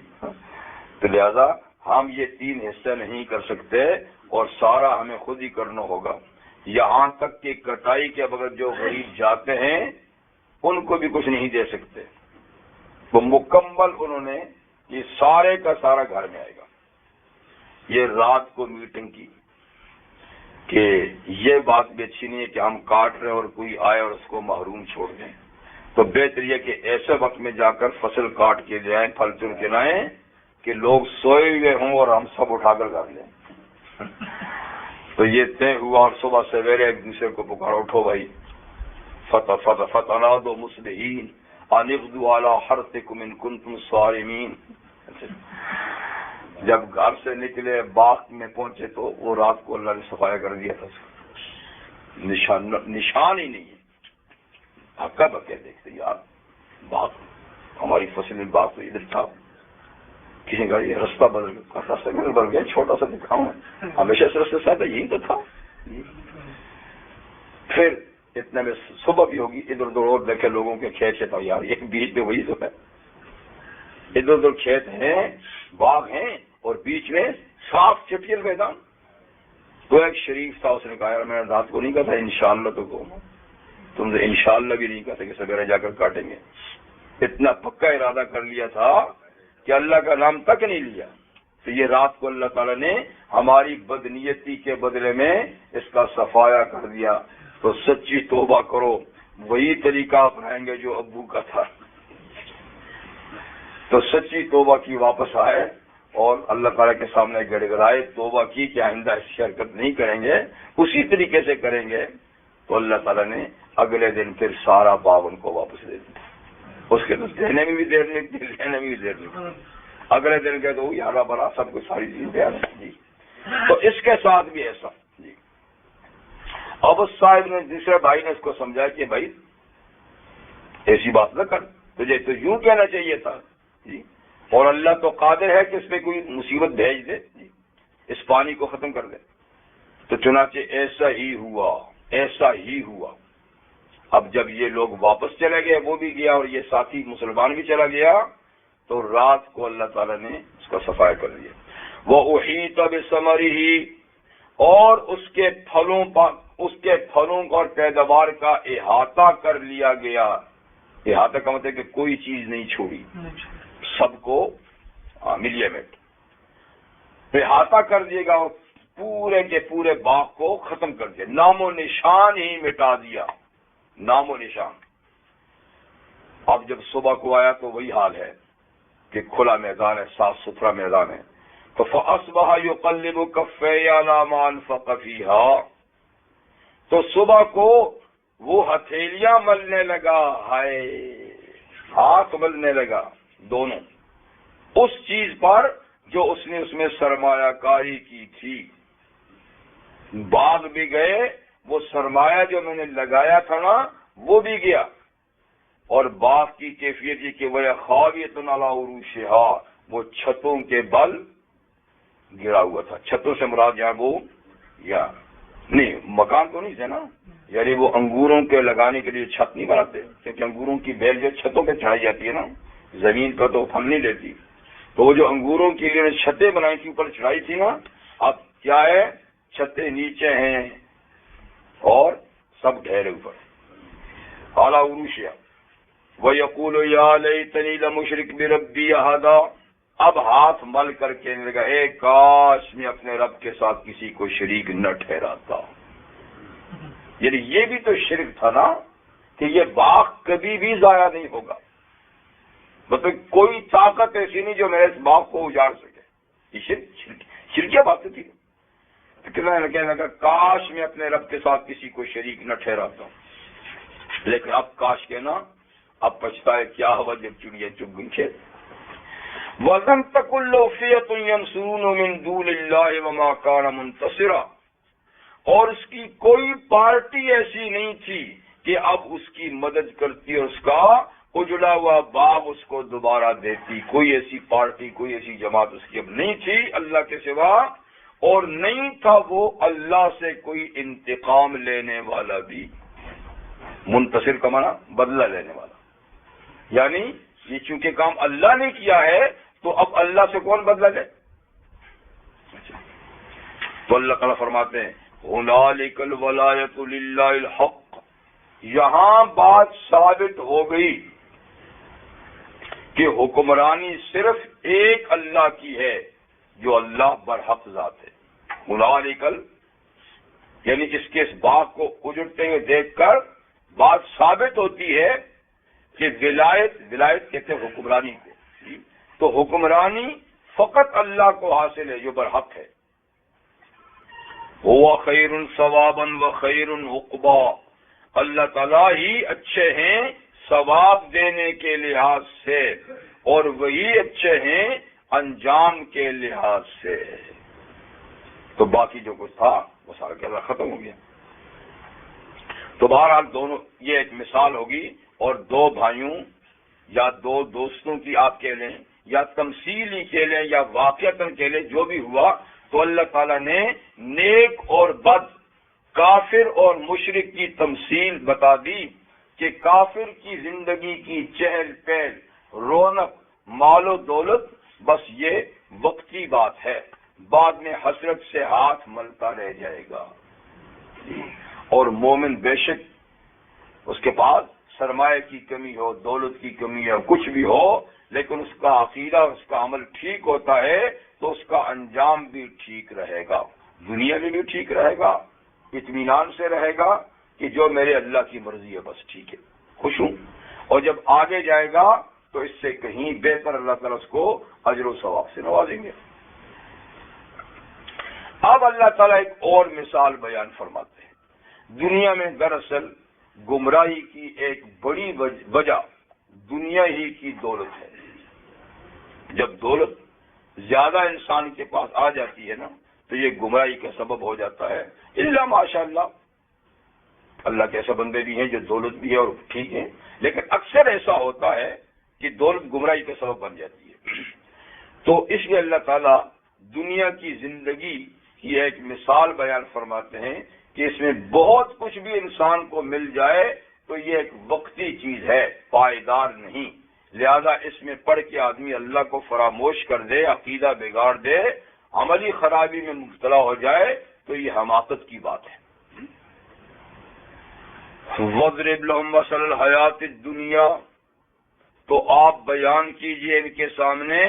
تو لہذا ہم یہ 3 حصے نہیں کر سکتے اور سارا ہمیں خود ہی کرنا ہوگا، یہاں تک کہ کٹائی کے بغیر جو غریب جاتے ہیں ان کو بھی کچھ نہیں دے سکتے۔ وہ مکمل انہوں نے یہ سارے کا سارا گھر میں آئے گا۔ یہ رات کو میٹنگ کی کہ یہ بات بھی اچھی نہیں ہے کہ ہم کاٹ رہے ہیں اور کوئی آئے اور اس کو محروم چھوڑ دیں، تو بہتر یہ کہ ایسے وقت میں جا کر فصل کاٹ کے جائیں، پھل چن کے لائیں کہ لوگ سوئے ہوئے ہوں اور ہم سب اٹھا کر گھر لیں۔ تو یہ طے ہوا، اور صبح سویرے ایک دوسرے کو پکارا، اٹھو بھائی، فتنادوا مصبحین ان اغدوا علی حرثکم ان کنتم صارمین۔ جب گھر سے نکلے باغ میں پہنچے تو وہ رات کو اللہ نے صفایا کر دیا تھا، نشان ہی نہیں ہے۔ ہکا بکے دیکھتے یار باغ، ہماری فصل میں باغ تو ادھر تھا، کسی کا یہ رستہ بدل گیا، راستہ بدل گیا، چھوٹا سا دکھاؤں ہمیشہ اس رستے سے آتا یہی تو تھا۔ پھر اتنے میں صبح بھی ہوگی، ادھر ادھر اور دیکھے لوگوں کے کھیت سے، یار یہ بیچ میں وہی تو ہے، ادھر ادھر کھیت ہیں، باغ ہیں، اور بیچ میں صاف چٹیل میدان۔ تو ایک شریف تھا، اس نے کہا یار میں نے رات کو نہیں کہا تھا انشاءاللہ تو کہوں، تم نے انشاءاللہ بھی نہیں کہا تھا کہ سویرے جا کر کاٹیں گے، اتنا پکا ارادہ کر لیا تھا کہ اللہ کا نام تک نہیں لیا۔ تو یہ رات کو اللہ تعالیٰ نے ہماری بدنیتی کے بدلے میں اس کا صفایا کر دیا۔ تو سچی توبہ کرو، وہی طریقہ اپنائیں گے جو ابو کا تھا۔ تو سچی توبہ کی واپس آئے اور اللہ تعالیٰ کے سامنے گڑ گڑائے، توبہ کی کہ آئندہ ایسی حرکت نہیں کریں گے، اسی طریقے سے کریں گے۔ تو اللہ تعالیٰ نے اگلے دن پھر سارا باغ ان کو واپس دے دیا۔ اس کے تو دینے میں بھی دیر نہیں تھی، لینے میں بھی دیر نہیں تھی۔ اگلے دن گئے تو یارہ برا سب کچھ ساری چیز تیار ہے جی۔ تو اس کے ساتھ بھی ایسا جی۔ اب اس صاحب نے دوسرے بھائی نے اس کو سمجھایا کہ بھائی ایسی بات نہ کر، تجھے تو یوں کہنا چاہیے تھا جی، اور اللہ تو قادر ہے کہ اس پہ کوئی مصیبت بھیج دے جی، اس پانی کو ختم کر دے۔ تو چنانچہ ایسا ہی ہوا، ایسا ہی ہوا۔ اب جب یہ لوگ واپس چلے گئے، وہ بھی گیا اور یہ ساتھی مسلمان بھی چلا گیا، تو رات کو اللہ تعالیٰ نے اس کا صفایا کر دیا۔ وَأُحِيطَ بِثَمَرِهِ، اور اس کے پھلوں اور پیداوار کا احاطہ کر لیا گیا۔ احاطہ کا مطلب کہ کوئی چیز نہیں چھوڑی، سب کو ملیمیٹ احاطہ کر دیے گا، اور پورے کے پورے باغ کو ختم کر دیا، نام و نشان ہی مٹا دیا، نام و نشان۔ اب جب صبح کو آیا تو وہی حال ہے کہ کھلا میدان ہے، صاف ستھرا میدان ہے۔ تو فَأَصْبَحَ يُقَلِّبُ كَفَّيْهِ عَلَىٰ مَا أَنفَقَ فِيهَا، تو صبح کو وہ ہتھیلیاں ملنے لگا، ہائے ہاتھ ملنے لگا دونوں، اس چیز پر جو اس نے اس میں سرمایہ کاری کی تھی۔ باغ بھی گئے، وہ سرمایہ جو میں نے لگایا تھا نا وہ بھی گیا، اور باغ کی کیفیت یہ کہ وہ خاویۃ علی عروشہا، وہ چھتوں کے بل گرا ہوا تھا۔ چھتوں سے مراد یہاں وہ یا نہیں مکان تو نہیں تھے نا، یعنی وہ انگوروں کے لگانے کے لیے چھت نہیں بناتے، کیونکہ انگوروں کی بیل جو چھتوں پہ چڑھائی جاتی ہے نا، زمین پر تو پھل نہیں لیتی، تو وہ جو انگوروں کے لیے چھتیں بنائی تھی اوپر چڑھائی تھی نا، اب کیا ہے چھتیں نیچے ہیں اور سب ڈھیرے اوپر اعلیٰ عروشیا۔ وَيَقُولُ يَا لَيْتَنِي لَمُشْرِكْ بِرَبِّي أَحَدًا، اب ہاتھ مل کر کہنے لگا اے کاش میں اپنے رب کے ساتھ کسی کو شریک نہ ٹھہراتا۔ یعنی یہ بھی تو شرک تھا نا کہ یہ باغ کبھی بھی ضائع نہیں ہوگا، مطلب کوئی طاقت ایسی نہیں جو میرے اس باغ کو اجاڑ سکے، یہ شرکیہ بات تھی۔ کہنے لگا کاش میں اپنے رب کے ساتھ کسی کو شریک نہ ٹھہراتا ہوں، لیکن اب کاش کہنا اب پچھتائے کیا ہوا جب چڑیا چگ گئی کھیت۔ وَلَمْ تَكُن لَّهُ فِئَةٌ يَنصُرُونَهُ مِن دُونِ اللَّهِ وَمَا كَانَ مُنتَصِرًا، اور اس کی کوئی پارٹی ایسی نہیں تھی کہ اب اس کی مدد کرتی اور اس کا اجڑا ہوا باغ اس کو دوبارہ دیتی۔ کوئی ایسی پارٹی، کوئی ایسی جماعت اس کی اب نہیں تھی اللہ کے سوا، اور نہیں تھا وہ اللہ سے کوئی انتقام لینے والا بھی۔ منتصر کا معنی بدلہ لینے والا، یعنی یہ چونکہ کام اللہ نے کیا ہے تو اب اللہ سے کون بدلہ لے؟ تو اللہ تعالیٰ فرماتے ہیں هُنَالِكَ الْوَلَایَةُ لِلَّهِ الْحَقِّ، یہاں بات ثابت ہو گئی کہ حکمرانی صرف ایک اللہ کی ہے جو اللہ برحق ذات ہے۔ هُنَالِكَ یعنی اس کے اس باغ کو اجڑتے ہوئے دیکھ کر بات ثابت ہوتی ہے کہ ولایت کہتے ہیں حکمرانی کو، تو حکمرانی فقط اللہ کو حاصل ہے جو برحق ہے۔ هُوَ خَيْرٌ ثَوَابًا وَخَيْرٌ عُقْبًا، اللہ تعالیٰ ہی اچھے ہیں ثواب دینے کے لحاظ سے، اور وہی اچھے ہیں انجام کے لحاظ سے. تو باقی جو کچھ تھا وہ سارا کیسا ختم ہو گیا. تو بہرحال دونوں یہ ایک مثال ہوگی، اور دو بھائیوں یا دو دوستوں کی آپ کہہ لیں یا تمثیلی کہہ لیں یا واقعتاً کہہ لیں، جو بھی ہوا تو اللہ تعالیٰ نے نیک اور بد، کافر اور مشرک کی تمثیل بتا دی کہ کافر کی زندگی کی چہل پہل، رونق، مال و دولت بس یہ وقتی بات ہے، بعد میں حسرت سے ہاتھ ملتا رہ جائے گا. اور مومن بے شک اس کے پاس سرمایہ کی کمی ہو، دولت کی کمی ہو، کچھ بھی ہو، لیکن اس کا عقیدہ، اس کا عمل ٹھیک ہوتا ہے تو اس کا انجام بھی ٹھیک رہے گا، دنیا میں بھی ٹھیک رہے گا، اطمینان سے رہے گا کہ جو میرے اللہ کی مرضی ہے بس ٹھیک ہے، خوش ہوں. اور جب آگے جائے گا تو اس سے کہیں بہتر اللہ تعالیٰ اس کو اجر و ثواب سے نوازیں گے. اب اللہ تعالیٰ ایک اور مثال بیان فرماتے ہیں. دنیا میں دراصل گمراہی کی ایک بڑی وجہ دنیا ہی کی دولت ہے. جب دولت زیادہ انسان کے پاس آ جاتی ہے نا تو یہ گمراہی کا سبب ہو جاتا ہے. الا ماشاء اللہ کے ایسے بندے بھی ہیں جو دولت بھی ہے اور ٹھیک ہیں، لیکن اکثر ایسا ہوتا ہے کہ دولت گمراہی کا سبب بن جاتی ہے. تو اس لیے اللہ تعالیٰ دنیا کی زندگی کی ایک مثال بیان فرماتے ہیں کہ اس میں بہت کچھ بھی انسان کو مل جائے تو یہ ایک وقتی چیز ہے، پائیدار نہیں. لہذا اس میں پڑھ کے آدمی اللہ کو فراموش کر دے، عقیدہ بگاڑ دے، عملی خرابی میں مبتلا ہو جائے تو یہ حماقت کی بات ہے. وَاضْرِبْ لَهُمْ مَثَلَ الْحَيَاةِ الدُّنْيَا، تو آپ بیان کیجئے ان کے سامنے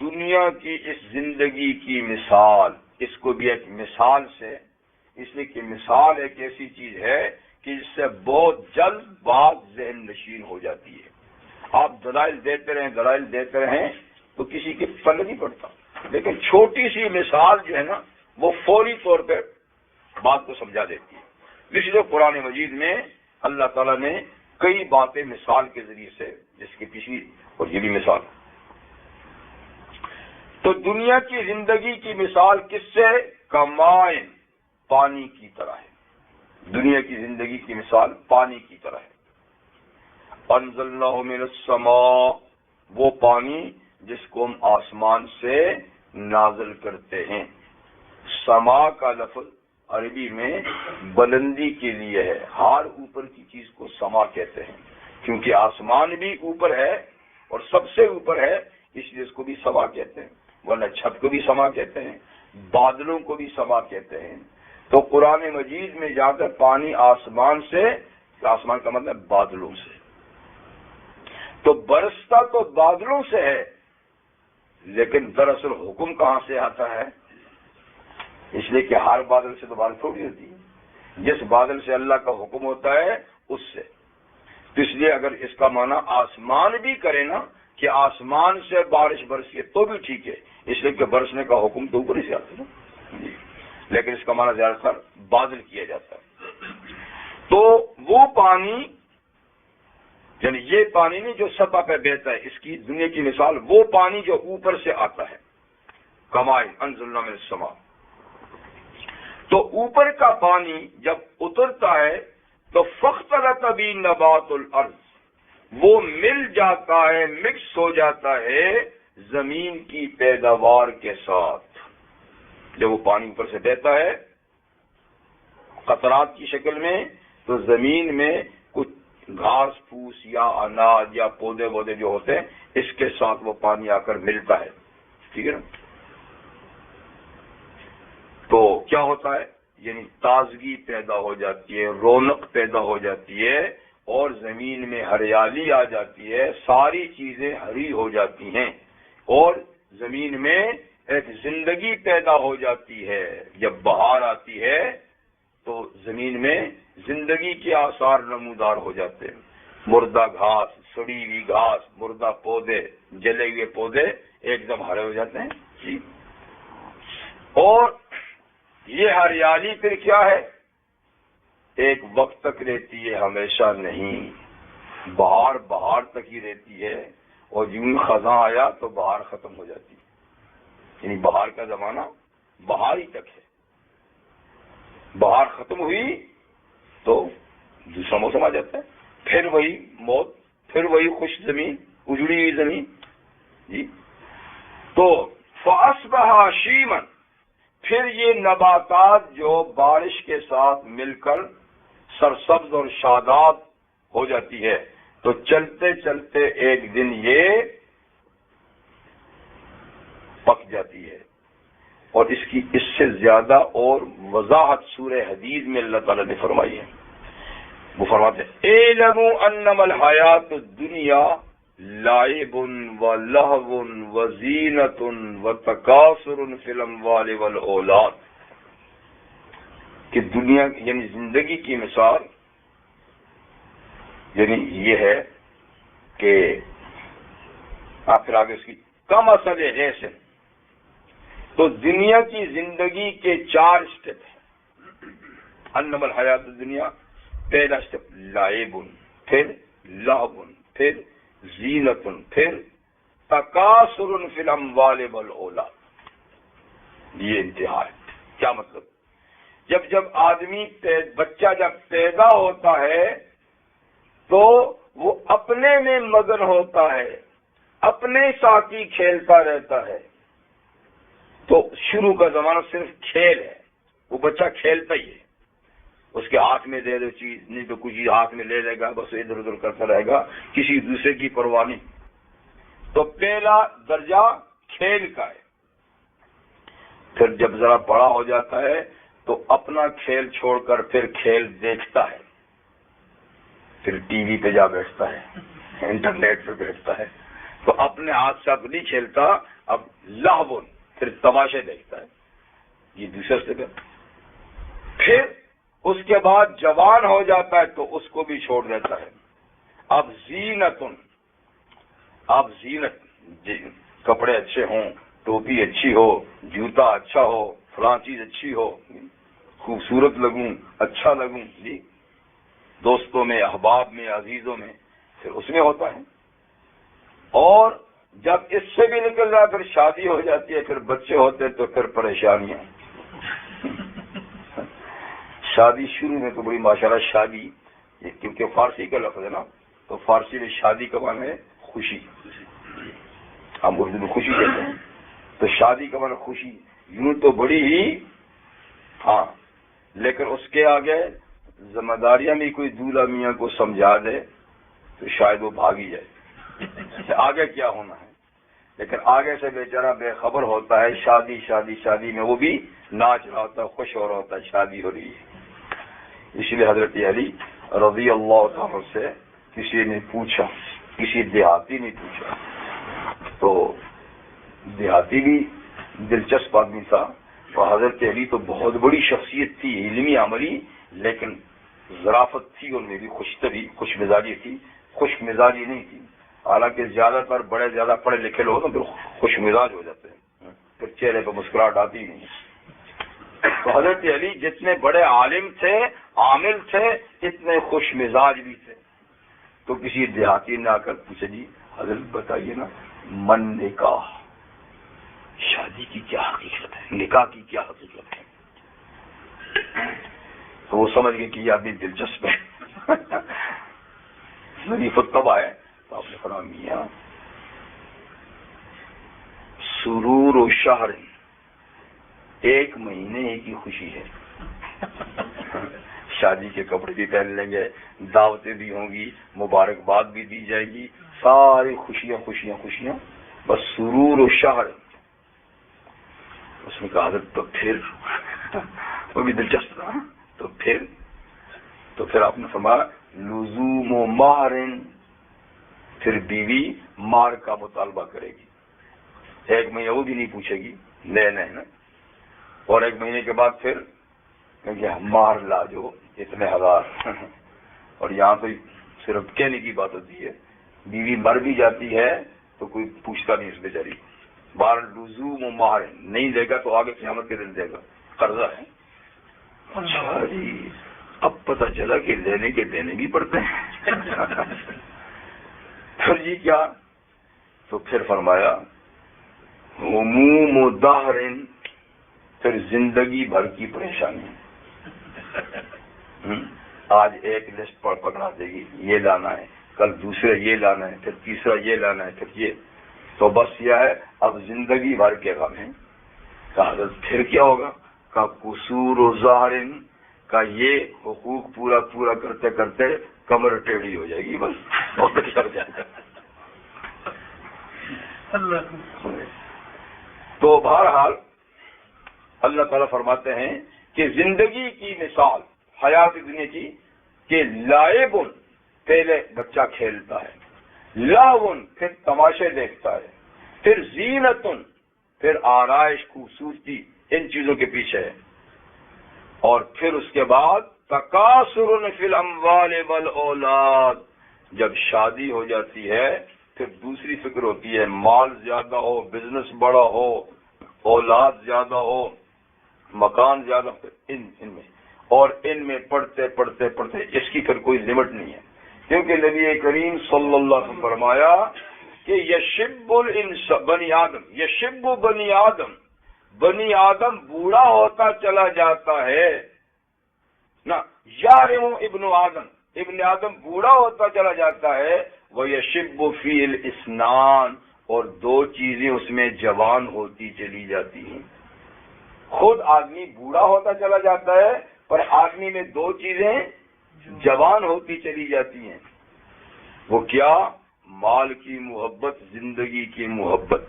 دنیا کی اس زندگی کی مثال. اس کو بھی ایک مثال سے، اس لیے کہ مثال ایک ایسی چیز ہے کہ اس سے بہت جلد بات ذہن نشین ہو جاتی ہے. آپ دلائل دیتے رہیں تو کسی کے پل نہیں پڑتا، لیکن چھوٹی سی مثال جو ہے نا وہ فوری طور پہ بات کو سمجھا دیتی ہے. اس لیے قرآن مجید میں اللہ تعالیٰ نے کئی باتیں مثال کے ذریعے سے، جس کی پچھلی اور یہ بھی مثال. تو دنیا کی زندگی کی مثال کس سے؟ کمائن، پانی کی طرح ہے. دنیا کی زندگی کی مثال پانی کی طرح ہے. انزلناہ من السماء، وہ پانی جس کو ہم آسمان سے نازل کرتے ہیں. سما کا لفظ عربی میں بلندی کے لیے ہے. ہر اوپر کی چیز کو سما کہتے ہیں، کیونکہ آسمان بھی اوپر ہے اور سب سے اوپر ہے، اس لیے اس کو بھی سما کہتے ہیں. ورنہ چھت کو بھی سما کہتے ہیں، بادلوں کو بھی سما کہتے ہیں. تو قرآن مجید میں جا کر پانی آسمان سے، آسمان کا مطلب بادلوں سے، تو برستا تو بادلوں سے ہے، لیکن دراصل حکم کہاں سے آتا ہے؟ اس لیے کہ ہر بادل سے تو بارش تھوڑی ہوتی ہے، جس بادل سے اللہ کا حکم ہوتا ہے اس سے. تو اس لیے اگر اس کا معنی آسمان بھی کرے نا کہ آسمان سے بارش برسی تو بھی ٹھیک ہے، اس لیے کہ برسنے کا حکم تو اوپر ہی سے آتا ہے نا، لیکن اس کا معنی زیادہ تر بادل کیا جاتا ہے. تو وہ پانی، یعنی یہ پانی نہیں جو سطح پہ بہتا ہے، اس کی دنیا کی مثال وہ پانی جو اوپر سے آتا ہے. کمائن انزلنا من السماء، تو اوپر کا پانی جب اترتا ہے تو فاختلط به نبات الارض، وہ مل جاتا ہے، مکس ہو جاتا ہے زمین کی پیداوار کے ساتھ. جب وہ پانی اوپر سے بہتا ہے قطرات کی شکل میں تو زمین میں کچھ گھاس پھوس یا اناج یا پودے وودے جو ہوتے ہیں اس کے ساتھ وہ پانی آ کر ملتا ہے. ٹھیک ہے نا؟ تو کیا ہوتا ہے؟ یعنی تازگی پیدا ہو جاتی ہے، رونق پیدا ہو جاتی ہے، اور زمین میں ہریالی آ جاتی ہے، ساری چیزیں ہری ہو جاتی ہیں، اور زمین میں ایک زندگی پیدا ہو جاتی ہے. جب بہار آتی ہے تو زمین میں زندگی کے آثار نمودار ہو جاتے ہیں. مردہ گھاس، سڑی ہوئی گھاس، مردہ پودے، جلے ہوئے پودے ایک دم ہرے ہو جاتے ہیں. جی، اور یہ ہریالی پھر کیا ہے؟ ایک وقت تک رہتی ہے، ہمیشہ نہیں. بہار تک ہی رہتی ہے، اور یوں خزاں آیا تو بہار ختم ہو جاتی ہے. یعنی بہار کا زمانہ بہار ہی تک ہے، بہار ختم ہوئی تو دوسرا موسم آ جاتا ہے، پھر وہی موت، پھر وہی خوش زمین، اجڑی ہوئی زمین جی۔ تو فَأَصْبَحَ شِيمًا، پھر یہ نباتات جو بارش کے ساتھ مل کر سرسبز اور شاداب ہو جاتی ہے، تو چلتے چلتے ایک دن یہ پک جاتی ہے۔ اور اس سے زیادہ اور وضاحت سورہ حدید میں اللہ تعالیٰ نے فرمائی ہے۔ وہ فرماتے ہیں اعلموا انما الحیات الدنیا لعب ولہو وزینۃ وتکاثر فی الاموال والاولاد، کہ دنیا یعنی زندگی کی مثال یعنی یہ ہے کہ آپ پھر آگے اس کی کم اثر غیث، تو دنیا کی زندگی کے 4 اسٹیپ ہیں۔ انما الحیات الدنیا پہلا اسٹیپ لعب، پھر لہو، پھر زینت، پھر تکاثر فی الاموال والاولاد۔ یہ انتہا ہے۔ کیا مطلب؟ جب آدمی بچہ جب پیدا ہوتا ہے تو وہ اپنے میں مگن ہوتا ہے، اپنے ساتھ ہی کھیلتا رہتا ہے، تو شروع کا زمانہ صرف کھیل ہے، وہ بچہ کھیلتا ہی ہے، اس کے ہاتھ میں دے دو چیز، نہیں تو کچھ ہاتھ میں لے لے گا، بس ادھر ادھر کرتا رہے گا، کسی دوسرے کی پرواہ نہیں۔ تو پہلا درجہ کھیل کا ہے۔ پھر جب ذرا بڑا ہو جاتا ہے تو اپنا کھیل چھوڑ کر پھر کھیل دیکھتا ہے، پھر ٹی وی پہ جا بیٹھتا ہے، انٹرنیٹ پہ بیٹھتا ہے، تو اپنے ہاتھ سے اب نہیں کھیلتا، اب لہو، پھر تماشے دیکھتا ہے۔ یہ دوسرا اسٹیپ ہے۔ پھر اس کے بعد جوان ہو جاتا ہے تو اس کو بھی چھوڑ دیتا ہے۔ اب زینت، کپڑے اچھے ہوں، ٹوپی اچھی ہو، جوتا اچھا ہو، فلاں چیز اچھی ہو، خوبصورت لگوں، اچھا لگوں جی، دوستوں میں، احباب میں، عزیزوں میں، پھر اس میں ہوتا ہے۔ اور جب اس سے بھی نکل رہا پھر شادی ہو جاتی ہے، پھر بچے ہوتے تو پھر پریشانیاں۔ شادی شروع میں تو بڑی ماشاءاللہ شادی، کیونکہ فارسی کا لفظ ہے نا، تو فارسی میں شادی کا معنی ہے خوشی، ہم اردو میں خوشی کہتے ہیں، تو شادی کا معنی خوشی، یوں تو بڑی ہی ہاں، لیکن اس کے آگے ذمہ داریاں بھی کوئی دولہا میاں کو سمجھا دے تو شاید وہ بھاگ ہی جائے آگے کیا ہونا ہے۔ لیکن آگے سے بیچارہ بے خبر ہوتا ہے، شادی شادی شادی میں وہ بھی ناچ رہا ہوتا ہے، خوش ہو رہا ہوتا ہے، شادی ہو رہی ہے۔ اس لیے حضرت علی رضی اللہ تعالی سے کسی نے پوچھا، کسی دیہاتی نے پوچھا، تو دیہاتی بھی دلچسپ آدمی تھا، تو حضرت علی تو بہت بڑی شخصیت تھی، علمی عملی، لیکن ظرافت تھی ان میں بھی، خوش مزاجی تھی، خوش مزاجی نہیں تھی۔ حالانکہ زیادہ تر بڑے زیادہ پڑھے لکھے لوگ تو خوش مزاج ہو جاتے ہیں، پھر چہرے پہ مسکراہٹ آتی ہی نہیں۔ تو حضرت علی جتنے بڑے عالم تھے، عامل تھے، اتنے خوش مزاج بھی تھے۔ تو کسی دیہاتی نے آ کر پوچھا، جی حضرت بتائیے نا، من نکاح، شادی کی کیا حقیقت ہے، نکاح کی کیا حقیقت ہے؟ تو وہ سمجھ گئے کہ یہ آدمی دلچسپ ہے۔ ظریف کب آئے تو آپ نے فرمایا، میاں سرور و شہر، 1 مہینے کی خوشی ہے، شادی کے کپڑے بھی پہن لیں گے، دعوتیں بھی ہوں گی، مبارکباد بھی دی جائے گی، ساری خوشیاں خوشیاں خوشیاں، بس سرور و شہر۔ اس نے کہا حضرت تو پھر وہ بھی دلچسپ تھا، تو پھر آپ نے فرمایا لزوم و مہرن، پھر بیوی مار کا مطالبہ کرے گی، 1 مہینہ وہ بھی نہیں پوچھے گی لے نا، اور 1 مہینے کے بعد پھر کہ مار لا جو اتنے 1000، اور یہاں تو صرف کہنے کی بات ہوتی ہے، بیوی مر بھی جاتی ہے تو کوئی پوچھتا نہیں اس بیچاری، بار لزوم و مہر، نہیں دے گا تو آگے قیامت کے دن دے گا، قرضہ ہے۔ اچھا جی، اب پتہ چلا کہ لینے کے دینے بھی پڑتے ہیں۔ پھر جی کیا؟ تو پھر فرمایا هموم دہر، پھر زندگی بھر کی پریشانی. آج ایک لسٹ پر پکڑا دے گی، یہ لانا ہے، کل دوسرا یہ لانا ہے، پھر تیسرا یہ لانا ہے، پھر یہ. تو بس یہ ہے، اب زندگی بھر کے غم ہیں. کہا پھر کیا ہوگا؟ کا قصور و ظاہرن، کا یہ حقوق پورا کرتے کرتے کمر ٹیڑھی ہو جائے گی، بس اور کچھ کر جائے گا. تو بہرحال اللہ تعالیٰ فرماتے ہیں کہ زندگی کی مثال حیات دنیا کی کہ لائبن، پہلے بچہ کھیلتا ہے، لاون پھر تماشے دیکھتا ہے، پھر زینتن پھر آرائش خوبصورتی ان چیزوں کے پیچھے ہے، اور پھر اس کے بعد تکاثر فی الاموال والاولاد، جب شادی ہو جاتی ہے پھر دوسری فکر ہوتی ہے، مال زیادہ ہو، بزنس بڑا ہو، اولاد زیادہ ہو، مکان زیادہ ہو، ان میں، اور ان میں پڑھتے اس کی پھر کوئی لمٹ نہیں ہے. کیونکہ نبی کریم صلی اللہ علیہ وسلم فرمایا کہ یشب بنی آدم، یشب بنی آدم، بنی آدم بوڑھا ہوتا چلا جاتا ہے نا، یارم ابن آدم، ابن آدم بوڑھا ہوتا چلا جاتا ہے، وہ یشب فی الاسنان، اور دو چیزیں اس میں جوان ہوتی چلی جاتی ہیں. خود آدمی بوڑھا ہوتا چلا جاتا ہے پر آدمی میں دو چیزیں جوان ہوتی چلی جاتی ہیں. وہ کیا؟ مال کی محبت، زندگی کی محبت.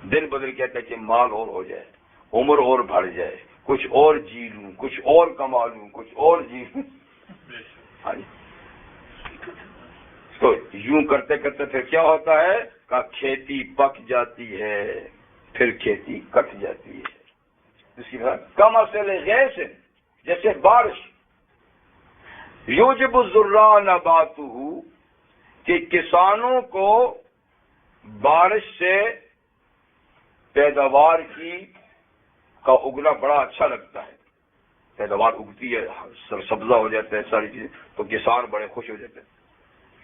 دن بدل کہتا ہے کہ مال اور ہو جائے، عمر اور بڑھ جائے، کچھ اور جی لوں، کچھ اور کما لوں، کچھ اور جی لوں. تو یوں کرتے کرتے پھر کیا ہوتا ہے کہ کھیتی پک جاتی ہے، پھر کھیتی کٹ جاتی ہے. اس کی بات کم اصل غیث، جیسے بارش، یوجب الزراء نباتہ، کہ کسانوں کو بارش سے پیداوار کا اگنا بڑا اچھا لگتا ہے. پیداوار اگتی ہے، سرسبزہ ہو جاتا ہے ساری چیزیں، تو کسان بڑے خوش ہو جاتے ہیں.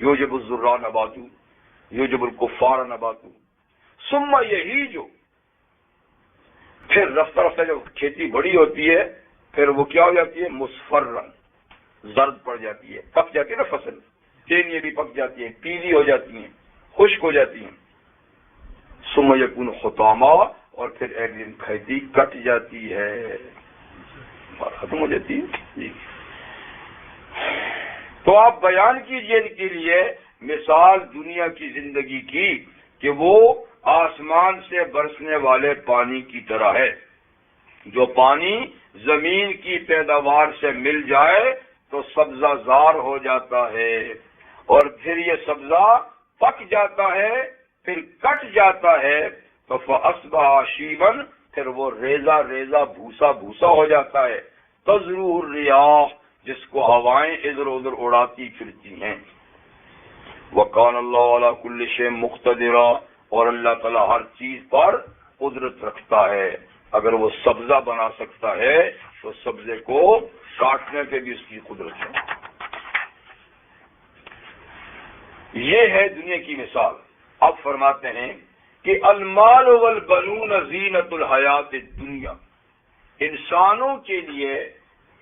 یوجب الزراء نباتہ یوجب الکفار نباتہ. ثم یہی جو پھر رفتہ رفتہ جب کھیتی بڑی ہوتی ہے پھر وہ کیا ہو جاتی ہے؟ مصفرن، زرد پڑ جاتی ہے، پک جاتی ہے نا فصل، چینیاں بھی پک جاتی ہیں، پیلی ہو جاتی ہیں، خشک ہو جاتی ہیں. ثم یکون حطاما، اور پھر ایک دن کھیتی کٹ جاتی ہے، ختم ہو جاتی ہے. جی تو آپ بیان کیجئے ان کے لیے مثال دنیا کی زندگی کی کہ وہ آسمان سے برسنے والے پانی کی طرح ہے. جو پانی زمین کی پیداوار سے مل جائے تو سبزہ زار ہو جاتا ہے، اور پھر یہ سبزہ پک جاتا ہے، پھر کٹ جاتا ہے، تو فَأَصْبَحَ شِيبًا، پھر وہ ریزہ ریزہ بھوسا بھوسا ہو جاتا ہے. تَزْرُعُ الرِّيَاحُ، جس کو ہوائیں ادھر ادھر اڑاتی پھرتی ہیں. وَكَانَ اللَّهُ عَلَى كُلِّ شَيْءٍ مُقْتَدِرًا، اور اللہ تعالیٰ ہر چیز پر قدرت رکھتا ہے. اگر وہ سبزہ بنا سکتا ہے تو سبزے کو کاٹنے پہ بھی اس کی قدرت ہے. یہ ہے دنیا کی مثال. اب فرماتے ہیں کہ المال والبنون زینت الحیات الدنیا، انسانوں کے لیے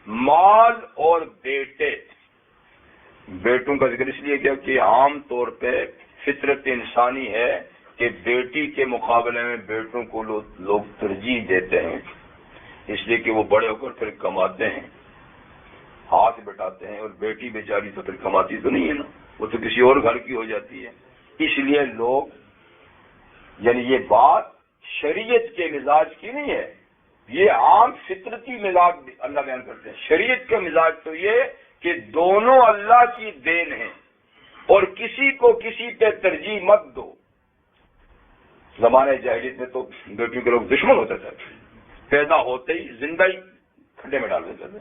مال اور بیٹوں کا ذکر اس لیے کیا کہ عام طور پہ فطرت انسانی ہے کہ بیٹی کے مقابلے میں بیٹوں کو لوگ ترجیح دیتے ہیں، اس لیے کہ وہ بڑے ہو کر پھر کماتے ہیں، ہاتھ بٹاتے ہیں، اور بیٹی بیچاری تو پھر کماتی تو نہیں ہے نا، وہ تو کسی اور گھر کی ہو جاتی ہے. اس لیے لوگ، یعنی یہ بات شریعت کے مزاج کی نہیں ہے، یہ عام فطرتی مزاج اللہ بیان کرتے ہیں. شریعت کا مزاج تو یہ کہ دونوں اللہ کی دین ہیں، اور کسی کو کسی پہ ترجیح مت دو. زمانے جاہلیت میں تو بیٹیوں کے لوگ دشمن ہوتے تھے، پیدا ہوتے ہی زندہ ہی کھڈے میں ڈال دیتے تھے.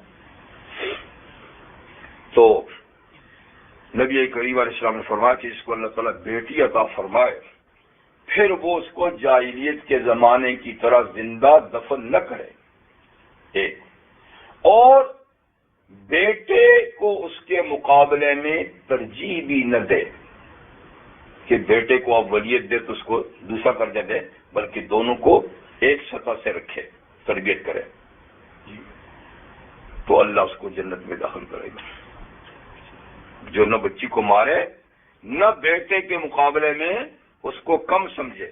تو نبی کریم علیہ السلام نے فرمایا کہ اس کو اللہ تعالیٰ بیٹی عطا فرمائے پھر وہ اس کو جاہلیت کے زمانے کی طرح زندہ دفن نہ کرے، ایک، اور بیٹے کو اس کے مقابلے میں ترجیح بھی نہ دے. کہ بیٹے کو آپ ولیت دے تو اس کو دوسرا درجہ دے، بلکہ دونوں کو ایک سطح سے رکھے، تربیت کرے، تو اللہ اس کو جنت میں داخل کرے گا۔ جو نہ بچی کو مارے نہ بیٹے کے مقابلے میں اس کو کم سمجھے،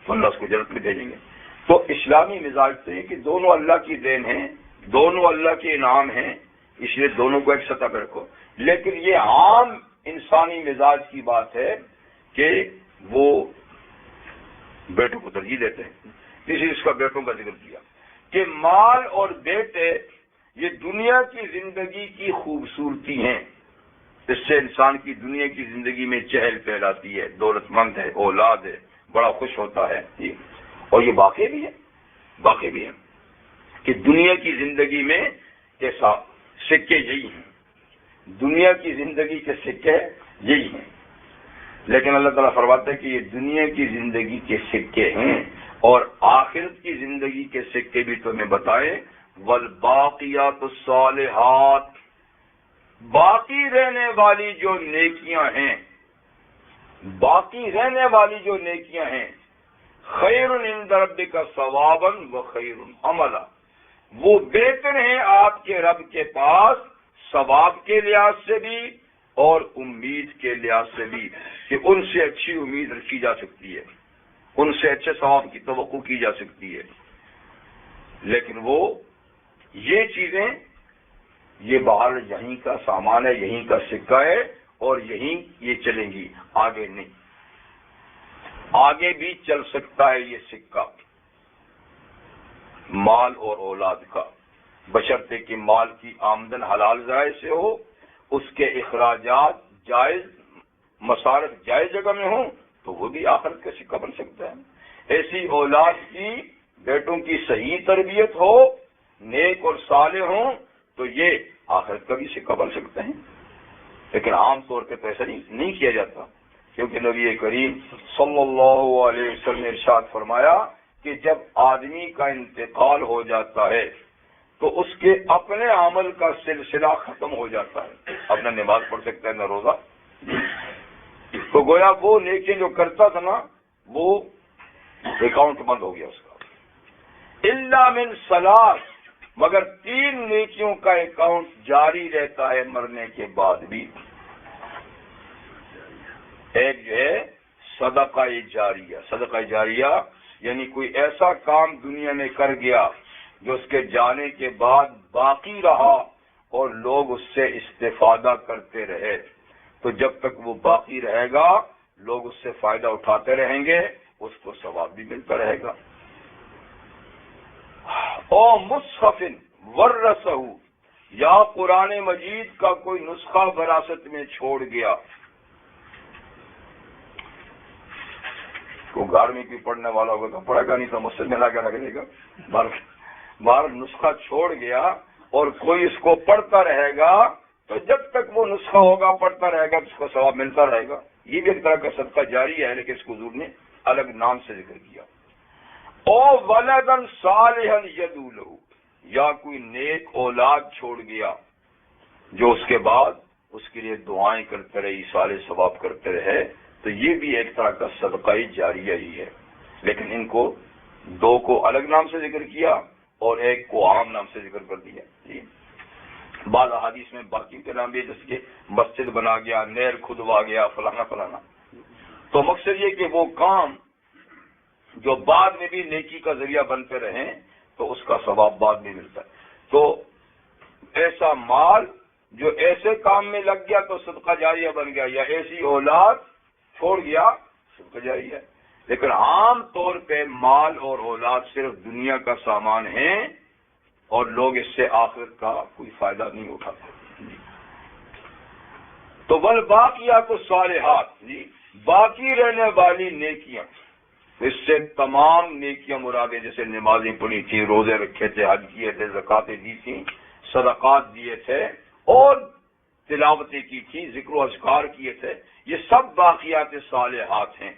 تو اللہ اس کو جنت میں بھیجیں گے۔ تو اسلامی مزاج تو یہ کہ دونوں اللہ کی دین ہیں، دونوں اللہ کے انعام ہیں، اس لیے دونوں کو ایک سطح پہ رکھو۔ لیکن یہ عام انسانی مزاج کی بات ہے کہ وہ بیٹوں کو ترجیح دیتے ہیں، اس لیے اس کا بیٹوں کا ذکر کیا کہ مال اور بیٹے یہ دنیا کی زندگی کی خوبصورتی ہیں، اس سے انسان کی دنیا کی زندگی میں چہل پہل آتی ہے، دولت مند ہے، اولاد ہے، بڑا خوش ہوتا ہے، اور یہ واقع بھی ہے کہ دنیا کی زندگی میں کیسا سکے یہی ہیں، دنیا کی زندگی کے سکے یہی ہیں، لیکن اللہ تعالیٰ فرماتا ہے کہ یہ دنیا کی زندگی کے سکے ہیں اور آخرت کی زندگی کے سکے بھی تمہیں بتائے، والباقیات الصالحات، باقی رہنے والی جو نیکیاں ہیں، باقی رہنے والی جو نیکیاں ہیں، خیر عند ربک ثوابا وخیر عملا، وہ بہتر ہیں آپ کے رب کے پاس ثواب کے لحاظ سے بھی اور امید کے لحاظ سے بھی، کہ ان سے اچھی امید رکھی جا سکتی ہے، ان سے اچھے ثواب کی توقع کی جا سکتی ہے۔ لیکن وہ یہ چیزیں یہ باہر یہیں کا سامان ہے، یہیں کا سکہ ہے اور یہیں یہ چلیں گی، آگے نہیں۔ آگے بھی چل سکتا ہے یہ سکہ مال اور اولاد کا، بشرطے کہ مال کی آمدن حلال ذرائع سے ہو، اس کے اخراجات جائز، مصارف جائز جگہ میں ہوں، تو وہ بھی آخرت کا سکہ بن سکتا ہے۔ ایسی اولاد کی، بیٹوں کی صحیح تربیت ہو، نیک اور صالح ہوں، تو یہ آخرت کا بھی سکہ بن سکتے ہیں۔ لیکن عام طور پہ تو ایسا نہیں کیا جاتا، کیونکہ نبی کریم صلی اللہ علیہ وسلم نے ارشاد فرمایا کہ جب آدمی کا انتقال ہو جاتا ہے تو اس کے اپنے عمل کا سلسلہ ختم ہو جاتا ہے، اپنا نماز پڑھ سکتا ہے نہ روزہ، تو گویا وہ نیکی جو کرتا تھا نا وہ اکاؤنٹ بند ہو گیا اس کا۔ الا من ثلاث، مگر 3 نیکیوں کا اکاؤنٹ جاری رہتا ہے مرنے کے بعد بھی۔ ایک جو ہے صدقہ جاریہ، صدقہ جاریہ یعنی کوئی ایسا کام دنیا میں کر گیا جو اس کے جانے کے بعد باقی رہا اور لوگ اس سے استفادہ کرتے رہے، تو جب تک وہ باقی رہے گا لوگ اس سے فائدہ اٹھاتے رہیں گے، اس کو ثواب بھی ملتا رہے گا۔ او مصحف ورثہ، یا قرآن مجید کا کوئی نسخہ وراثت میں چھوڑ گیا، کو گھر میں کوئی پڑھنے والا ہوگا تو پڑھے گا، نہیں تو مسجد میں لا کے رکھ دے گا۔ بار نسخہ چھوڑ گیا اور کوئی اس کو پڑھتا رہے گا، تو جب تک وہ نسخہ ہوگا پڑھتا رہے گا اس کو ثواب ملتا رہے گا۔ یہ بھی ایک طرح کا صدقہ جاری ہے، لیکن اس کو حضور نے الگ نام سے ذکر کیا۔ او ولدا صالحا یدعو لہ، یا کوئی نیک اولاد چھوڑ گیا جو اس کے بعد اس کے لیے دعائیں کرتے رہے، ایصال ثواب کرتے رہے، تو یہ بھی ایک طرح کا صدقہ جاریہ ہی ہے، لیکن ان کو 2 کو الگ نام سے ذکر کیا اور ایک کو عام نام سے ذکر کر دیا۔ جی بعض احادیث میں باقی کے نام بھی، جیسے کہ مسجد بنا گیا، نہر کھدوا گیا، فلانا فلانا، تو مقصد یہ کہ وہ کام جو بعد میں بھی نیکی کا ذریعہ بنتے رہیں تو اس کا ثواب بعد میں ملتا ہے۔ تو ایسا مال جو ایسے کام میں لگ گیا تو صدقہ جاریہ بن گیا، یا ایسی اولاد چھوڑ گیا صدقہ جاریہ ہے۔ لیکن عام طور پہ مال اور اولاد صرف دنیا کا سامان ہے اور لوگ اس سے آخرت کا کوئی فائدہ نہیں اٹھاتے۔ تو والباقیات الصالحات، باقی رہنے والی نیکیاں، اس سے تمام نیکیاں مرادیں، جیسے نمازیں پڑھی تھی، روزے رکھے تھے، حج کیے تھے، زکاتیں دی تھیں، صدقات دیے تھے اور تلاوتیں کی تھی، ذکر و اذکار کیے تھے، یہ سب باقیات صالحات ہیں۔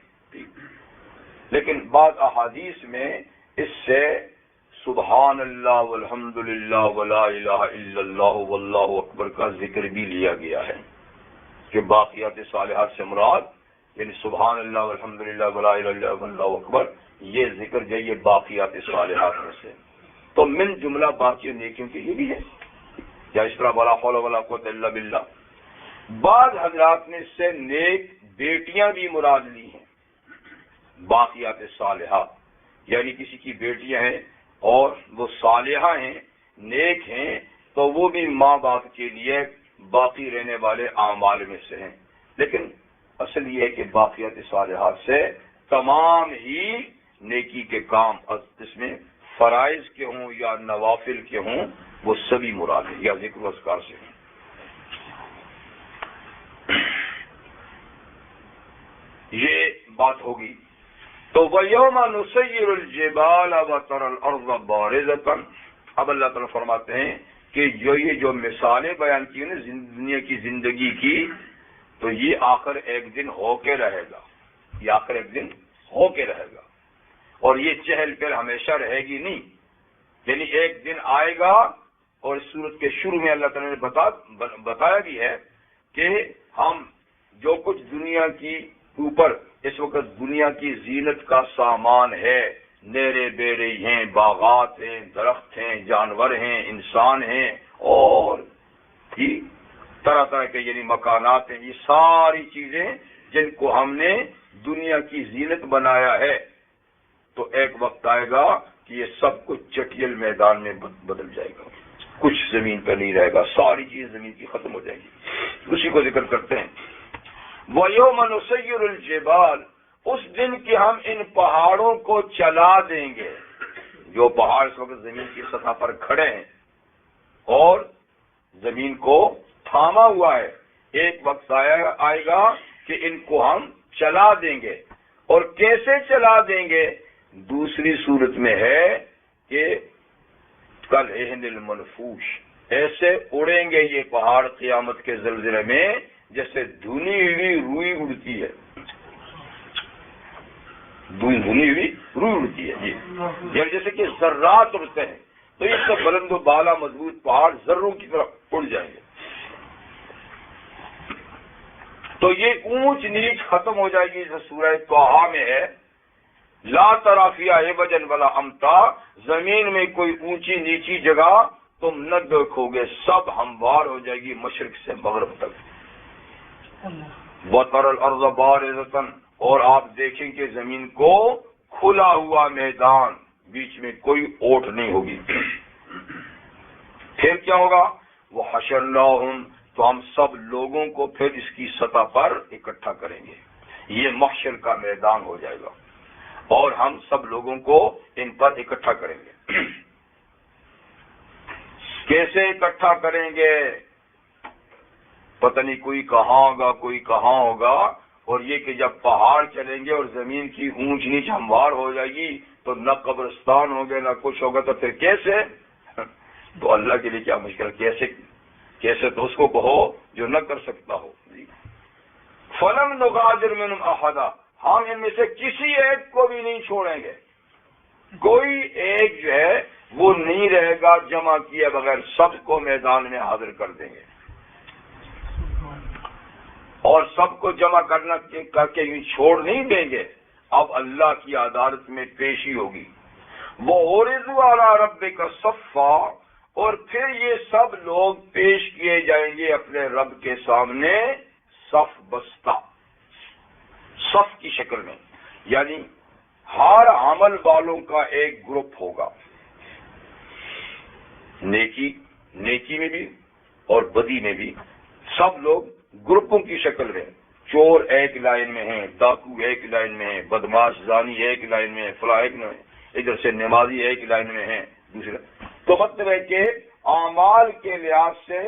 لیکن بعض احادیث میں اس سے سبحان اللہ والحمد للہ ولا الہ الا اللہ واللہ اکبر کا ذکر بھی لیا گیا ہے، کہ باقیات صالحات سے مراد یعنی سبحان اللہ والحمدللہ ولا الہ الا اللہ اکبر، یہ ذکر جو یہ باقیات صالحات میں سے، تو من جملہ باقی نیکیوں کے یہ بھی ہے، یا اس طرح ولا حول ولا قوت الا باللہ۔ بعض حضرات نے اس سے نیک بیٹیاں بھی مراد لی ہیں، باقیات صالحات، یعنی کسی کی بیٹیاں ہیں اور وہ صالحہ ہیں، نیک ہیں، تو وہ بھی ماں باپ کے لیے باقی رہنے والے اعمال میں سے ہیں۔ لیکن اصل یہ ہے کہ باقیات صالحات سے تمام ہی نیکی کے کام، اس میں فرائض کے ہوں یا نوافل کے ہوں، وہ سبھی مراد ہیں، یا ذکر و اذکار سے ہیں۔ یہ بات ہوگی۔ تو وَيَوْمَ نُسَيِّرُ الْجِبَالَ وَتَرَى الْأَرْضَ بَارِزَةً، اب اللہ تعالیٰ فرماتے ہیں کہ یہ جو مثالیں بیان کی نا دنیا کی زندگی کی، تو یہ آخر ایک دن ہو کے رہے گا، یہ آخر ایک دن ہو کے رہے گا، اور یہ چہل پہل ہمیشہ رہے گی نہیں، یعنی ایک دن آئے گا۔ اور اس سورت کے شروع میں اللہ تعالیٰ نے بتایا بھی ہے کہ ہم جو کچھ دنیا کی اوپر اس وقت دنیا کی زینت کا سامان ہے، نیرے بیرے ہیں، باغات ہیں، درخت ہیں، جانور ہیں، انسان ہیں، اور طرح طرح کے یعنی مکانات ہیں، یہ ساری چیزیں جن کو ہم نے دنیا کی زینت بنایا ہے، تو ایک وقت آئے گا کہ یہ سب کچھ چٹیل میدان میں بدل جائے گا، کچھ زمین پہ نہیں رہے گا، ساری چیز زمین کی ختم ہو جائے گی۔ اسی کو ذکر کرتے ہیں، وَيَوْمَ نُسَيِّرُ الْجِبَالَ، اس دن کہ ہم ان پہاڑوں کو چلا دیں گے، جو پہاڑ اس وقت زمین کی سطح پر کھڑے ہیں اور زمین کو تھاما ہوا ہے، ایک وقت آئے گا کہ ان کو ہم چلا دیں گے۔ اور کیسے چلا دیں گے؟ دوسری صورت میں ہے کہ کالعہن المنفوش، ایسے اڑیں گے یہ پہاڑ قیامت کے زلزلے میں جیسے دھنی ہوئی روئی اڑتی ہے، دھنی ہوئی روئی اڑتی ہے جی، یعنی جیسے کہ ذرات اڑتے ہیں، تو یہ سب بلند و بالا مضبوط پہاڑ ذروں کی طرف اڑ جائیں گے، تو یہ اونچ نیچ ختم ہو جائے گی۔ جیسے سورہ طٰہٰ میں ہے، لا تری فیہا عوجا ولا امتا، زمین میں کوئی اونچی نیچی جگہ تم نہ دیکھو گے، سب ہموار ہو جائے گی مشرق سے مغرب تک۔ وَتَرَى الْأَرْضَ بَارِزَةً، اور آپ دیکھیں کہ زمین کو کھلا ہوا میدان، بیچ میں کوئی اوٹ نہیں ہوگی۔ پھر کیا ہوگا؟ وَحَشَرْنَاهُمْ، تو ہم سب لوگوں کو پھر اس کی سطح پر اکٹھا کریں گے، یہ محشر کا میدان ہو جائے گا، اور ہم سب لوگوں کو ان پر اکٹھا کریں گے۔ کیسے اکٹھا کریں گے؟ پتہ نہیں، کوئی کہاں ہوگا، کوئی کہاں ہوگا، اور یہ کہ جب پہاڑ چلیں گے اور زمین کی اونچ نیچ ہموار ہو جائے گی تو نہ قبرستان ہوگے نہ کچھ ہوگا، تو پھر کیسے؟ تو اللہ کے لیے کیا مشکل، کیسے تو اس کو کہو جو نہ کر سکتا ہو۔ فَلَمْ نُغَادِرْ مِنْهُمْ أَحَدًا، ہم ان میں سے کسی ایک کو بھی نہیں چھوڑیں گے، کوئی ایک جو ہے وہ نہیں رہے گا جمع کیے بغیر، سب کو میدان میں حاضر کر دیں گے، اور سب کو جمع کر کے یوں چھوڑ نہیں دیں گے، اب اللہ کی عدالت میں پیشی ہوگی۔ وَعُرِضُوا عَلَىٰ رَبِّكَ صَفًّا، اور پھر یہ سب لوگ پیش کیے جائیں گے اپنے رب کے سامنے صف بستہ، صف کی شکل میں، یعنی ہر عمل والوں کا ایک گروپ ہوگا، نیکی میں بھی اور بدی میں بھی، سب لوگ گروپوں کی شکل میں، چور ایک لائن میں ہیں، ڈاکو ایک لائن میں ہیں، بدماش زانی ایک لائن میں ہیں، فلاں ایک میں، ادھر سے نمازی ایک لائن میں ہیں، دوسرے، تو مطلب ہے کہ اعمال کے لحاظ سے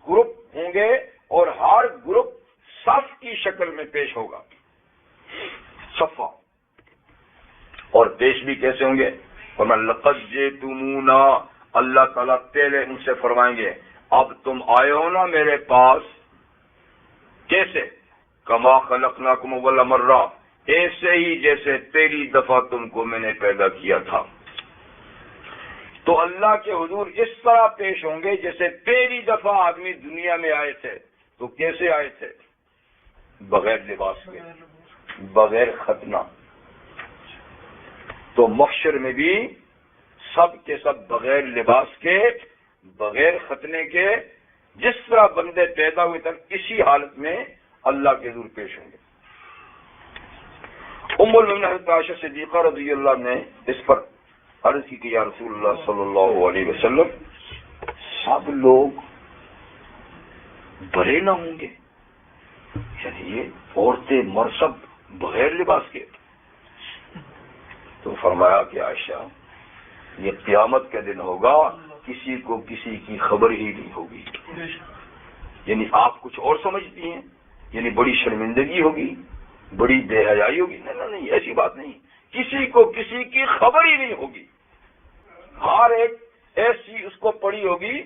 گروپ ہوں گے اور ہر گروپ صف کی شکل میں پیش ہوگا، صفا، اور پیش بھی کیسے ہوں گے؟ وَمَن لَقَدْ جِئْتُمُونَا، اللہ تعالیٰ پہلے ان سے فرمائیں گے اب تم آئے ہو نا میرے پاس، کیسے؟ کما خلقناکم اول مرہ، ایسے ہی جیسے پہلی دفعہ تم کو میں نے پیدا کیا تھا۔ تو اللہ کے حضور اس طرح پیش ہوں گے جیسے پہلی دفعہ آدمی دنیا میں آئے تھے، تو کیسے آئے تھے؟ بغیر لباس کے، بغیر ختنہ. تو محشر میں بھی سب کے سب بغیر لباس کے، بغیر ختنے کے، جس طرح بندے پیدا ہوئے تک اسی حالت میں اللہ کے حضور پیش ہوں گے. ام المؤمنین حضرت عائشہ صدیقہ رضی اللہ نے اس پر عرض کی کہ یا رسول اللہ صلی اللہ علیہ وسلم، سب لوگ برے نہ ہوں گے؟ یعنی یہ عورتیں مرد سب بغیر لباس کے؟ تو فرمایا کہ عائشہ، یہ قیامت کا دن ہوگا، کسی کو کسی کی خبر ہی نہیں ہوگی. یعنی آپ کچھ اور سمجھتی ہیں، یعنی بڑی شرمندگی ہوگی، بڑی بے حیائی ہوگی. نہیں، ایسی بات نہیں. کسی کو کسی کی خبر ہی نہیں ہوگی. ہر ایک ایسی اس کو پڑی ہوگی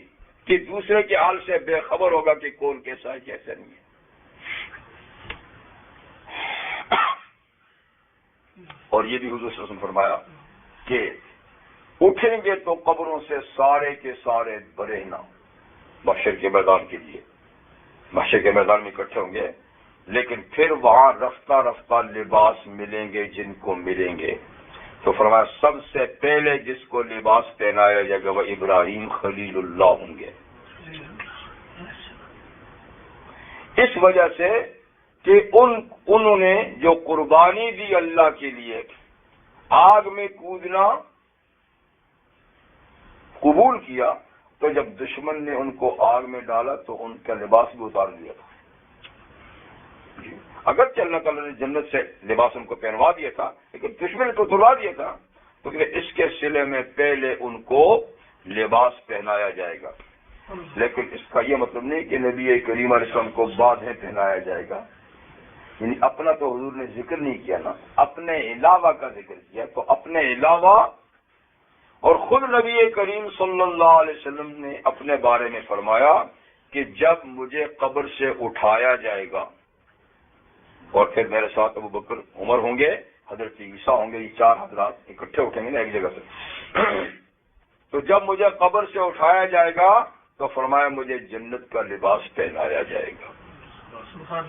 کہ دوسرے کے حال سے بے خبر ہوگا کہ کون کیسا ہے کیسا نہیں ہے. اور یہ بھی حضور صلی اللہ علیہ وسلم فرمایا کہ اٹھیں گے تو قبروں سے سارے کے سارے برے نہ، محشر کے میدان کے لیے محشر کے میدان میں اکٹھے ہوں گے، لیکن پھر وہاں رفتہ رفتہ لباس ملیں گے جن کو ملیں گے. تو فرمایا سب سے پہلے جس کو لباس پہنایا جائے گا وہ ابراہیم خلیل اللہ ہوں گے. اس وجہ سے کہ انہوں نے جو قربانی دی اللہ کے لیے، آگ میں کودنا قبول کیا، تو جب دشمن نے ان کو آگ میں ڈالا تو ان کا لباس بھی اتار دیا تھا. اگرچہ اللہ تعالیٰ نے جنت سے لباس ان کو پہنوا دیا تھا، لیکن دشمن نے تو اتروا دیا تھا. تو اس کے سلے میں پہلے ان کو لباس پہنایا جائے گا. لیکن اس کا یہ مطلب نہیں کہ نبی کریم علیہ السلام کو بعد میں پہنایا جائے گا. یعنی اپنا تو حضور نے ذکر نہیں کیا نا، اپنے علاوہ کا ذکر کیا. تو اپنے علاوہ، اور خود نبی کریم صلی اللہ علیہ وسلم نے اپنے بارے میں فرمایا کہ جب مجھے قبر سے اٹھایا جائے گا اور پھر میرے ساتھ ابو بکر عمر ہوں گے، حضرت عیسیٰ ہوں گے، یہ چار حضرات اکٹھے اٹھیں گے نا ایک جگہ سے. تو جب مجھے قبر سے اٹھایا جائے گا تو فرمایا مجھے جنت کا لباس پہنایا جائے گا.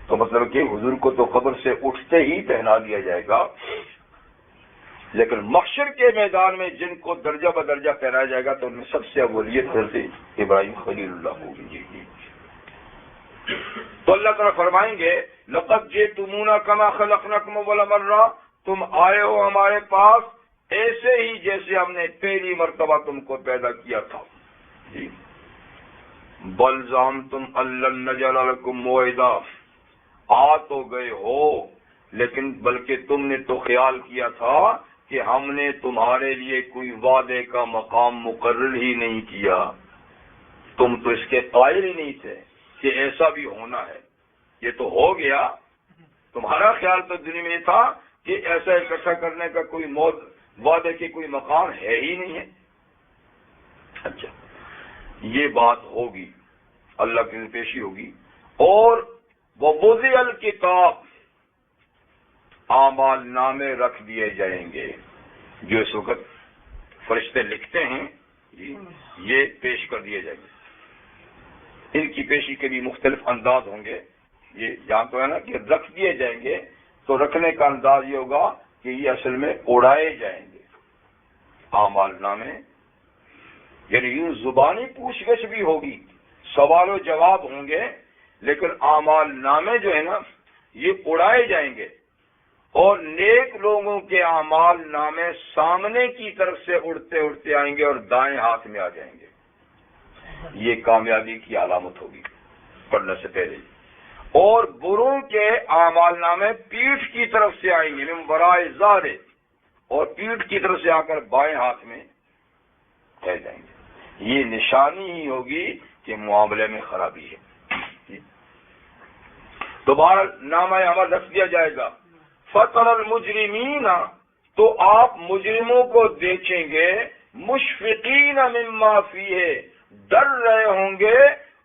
تو مطلب کہ حضور کو تو قبر سے اٹھتے ہی پہنا دیا جائے گا، لیکن محشر کے میدان میں جن کو درجہ بدرجہ پہنایا جائے گا تو ان میں سب سے اولیت حضرت ابراہیم خلیل اللہ ہوگی. تو اللہ تعالیٰ فرمائیں گے لقد جئتمونا کما خلقناکم اول مرہ، تم آئے ہو ہمارے پاس ایسے ہی جیسے ہم نے پہلی مرتبہ تم کو پیدا کیا تھا. بل زعمتم ان لن نجعل لکم موعدا، آ تو گئے ہو لیکن بلکہ تم نے تو خیال کیا تھا کہ ہم نے تمہارے لیے کوئی وعدے کا مقام مقرر ہی نہیں کیا. تم تو اس کے قائل ہی نہیں تھے کہ ایسا بھی ہونا ہے. یہ تو ہو گیا. تمہارا خیال تو دنیا میں تھا کہ ایسا اکٹھا کرنے کا کوئی وعدے کے کوئی مقام ہے ہی نہیں ہے. اچھا، یہ بات ہوگی، اللہ کی پیشی ہوگی. اور ووضع الکتاب، اعمال نامے رکھ دیے جائیں گے. جو اس وقت فرشتے لکھتے ہیں یہ پیش کر دیے جائیں گے. ان کی پیشی کے بھی مختلف انداز ہوں گے. یہ جہاں تو ہے نا کہ رکھ دیے جائیں گے، تو رکھنے کا انداز یہ ہوگا کہ یہ اصل میں اڑائے جائیں گے اعمال نامے. یعنی یوں زبانی پوچھ گچھ بھی ہوگی، سوال و جواب ہوں گے، لیکن اعمال نامے جو ہے نا یہ اڑائے جائیں گے. اور نیک لوگوں کے اعمال نامے سامنے کی طرف سے اڑتے اڑتے آئیں گے اور دائیں ہاتھ میں آ جائیں گے. یہ کامیابی کی علامت ہوگی پڑھنے سے پہلے. اور بروں کے اعمال نامے پیٹھ کی طرف سے آئیں گے، من ورائے ظہر، اور پیٹھ کی طرف سے آ کر بائیں ہاتھ میں رہ جائیں گے. یہ نشانی ہی ہوگی کہ معاملے میں خرابی ہے. دوبارہ نامہ عمل رکھ دیا جائے گا. فَتَرَ الْمُجْرِمِينَ، تو آپ مجرموں کو دیکھیں گے، مشفقین مما فیہ، ڈر رہے ہوں گے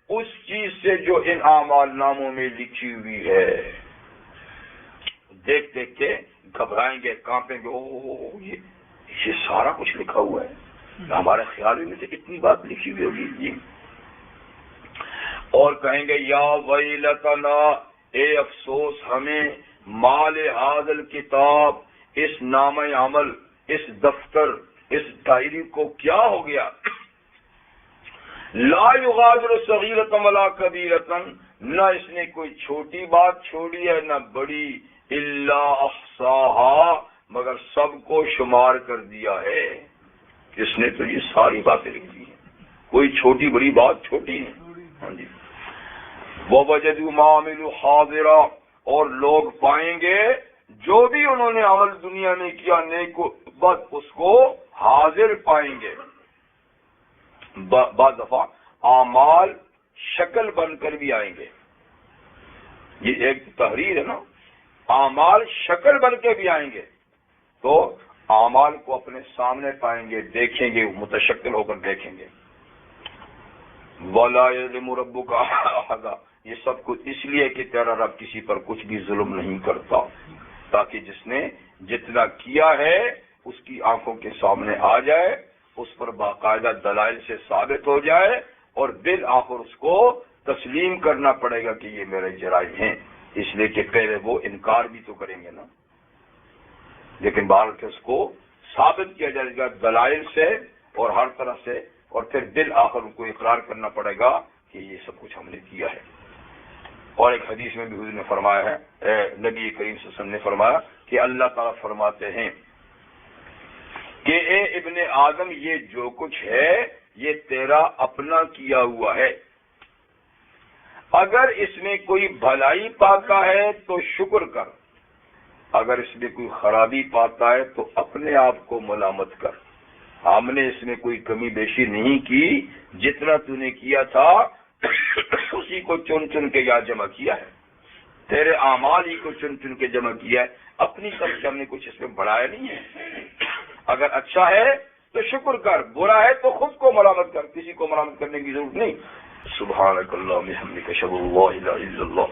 اس چیز سے جو ان اعمال ناموں میں لکھی ہوئی ہے. دیکھ دیکھ کے گھبرائیں گے، کانپیں گے. او یہ سارا کچھ لکھا ہوا ہے، ہمارے خیال میں سے اتنی بات لکھی ہوئی ہوگی. جی، اور کہیں گے یا ویلتنا، اے افسوس ہمیں، مال حاضل کتاب، اس نام عمل، اس دفتر، اس ڈائری کو کیا ہو گیا؟ لا یغادر صغیرۃ ولا کبیرۃ، نہ اس نے کوئی چھوٹی بات چھوڑی ہے نہ بڑی، الا احصاها، مگر سب کو شمار کر دیا ہے۔ اس نے تو یہ ساری باتیں لکھ دی ہیں، کوئی چھوٹی بڑی بات چھوٹی نہیں۔ ہاں جی، وَوَجَدُوا مَا عَمِلُوا حَاضِرًا، اور لوگ پائیں گے جو بھی انہوں نے عمل دنیا میں کیا نیک و بد، اس کو حاضر پائیں گے۔ بعض دفعہ اعمال شکل بن کر بھی آئیں گے، یہ ایک تحریر ہے نا، اعمال شکل بن کے بھی آئیں گے، تو اعمال کو اپنے سامنے پائیں گے، دیکھیں گے، متشکل ہو کر دیکھیں گے۔ وَلَا يَظْلِمُ رَبُّكَ أَحَدًا، یہ سب کچھ اس لیے کہ تیرا رب کسی پر کچھ بھی ظلم نہیں کرتا، تاکہ جس نے جتنا کیا ہے اس کی آنکھوں کے سامنے آ جائے، اس پر باقاعدہ دلائل سے ثابت ہو جائے، اور بالآخر اس کو تسلیم کرنا پڑے گا کہ یہ میرے جرائم ہیں، اس لیے کہ پہلے وہ انکار بھی تو کریں گے نا، لیکن بعد کہ اس کو ثابت کیا جائے گا دلائل سے اور ہر طرح سے، اور پھر بالآخر ان کو اقرار کرنا پڑے گا کہ یہ سب کچھ ہم نے کیا ہے۔ اور ایک حدیث میں بھی حضور نے فرمایا ہے، نبی کریم صلی اللہ علیہ وسلم نے فرمایا کہ اللہ تعالیٰ فرماتے ہیں کہ اے ابن آدم، یہ جو کچھ ہے یہ تیرا اپنا کیا ہوا ہے، اگر اس میں کوئی بھلائی پاتا ہے تو شکر کر، اگر اس میں کوئی خرابی پاتا ہے تو اپنے آپ کو ملامت کر، ہم نے اس میں کوئی کمی بیشی نہیں کی، جتنا تو نے کیا تھا اسی کو چن چن کے یاد جمع کیا ہے، تیرے اعمال ہی کو چن چن کے جمع کیا ہے، اپنی طرف سے ہم نے کچھ اس میں بڑھایا نہیں ہے۔ اگر اچھا ہے تو شکر کر، برا ہے تو خود کو ملامت کر، کسی کو ملامت کرنے کی ضرورت نہیں۔ سبحانک اللہم وبحمدک، اشہد ان لا الہ الا اللہ۔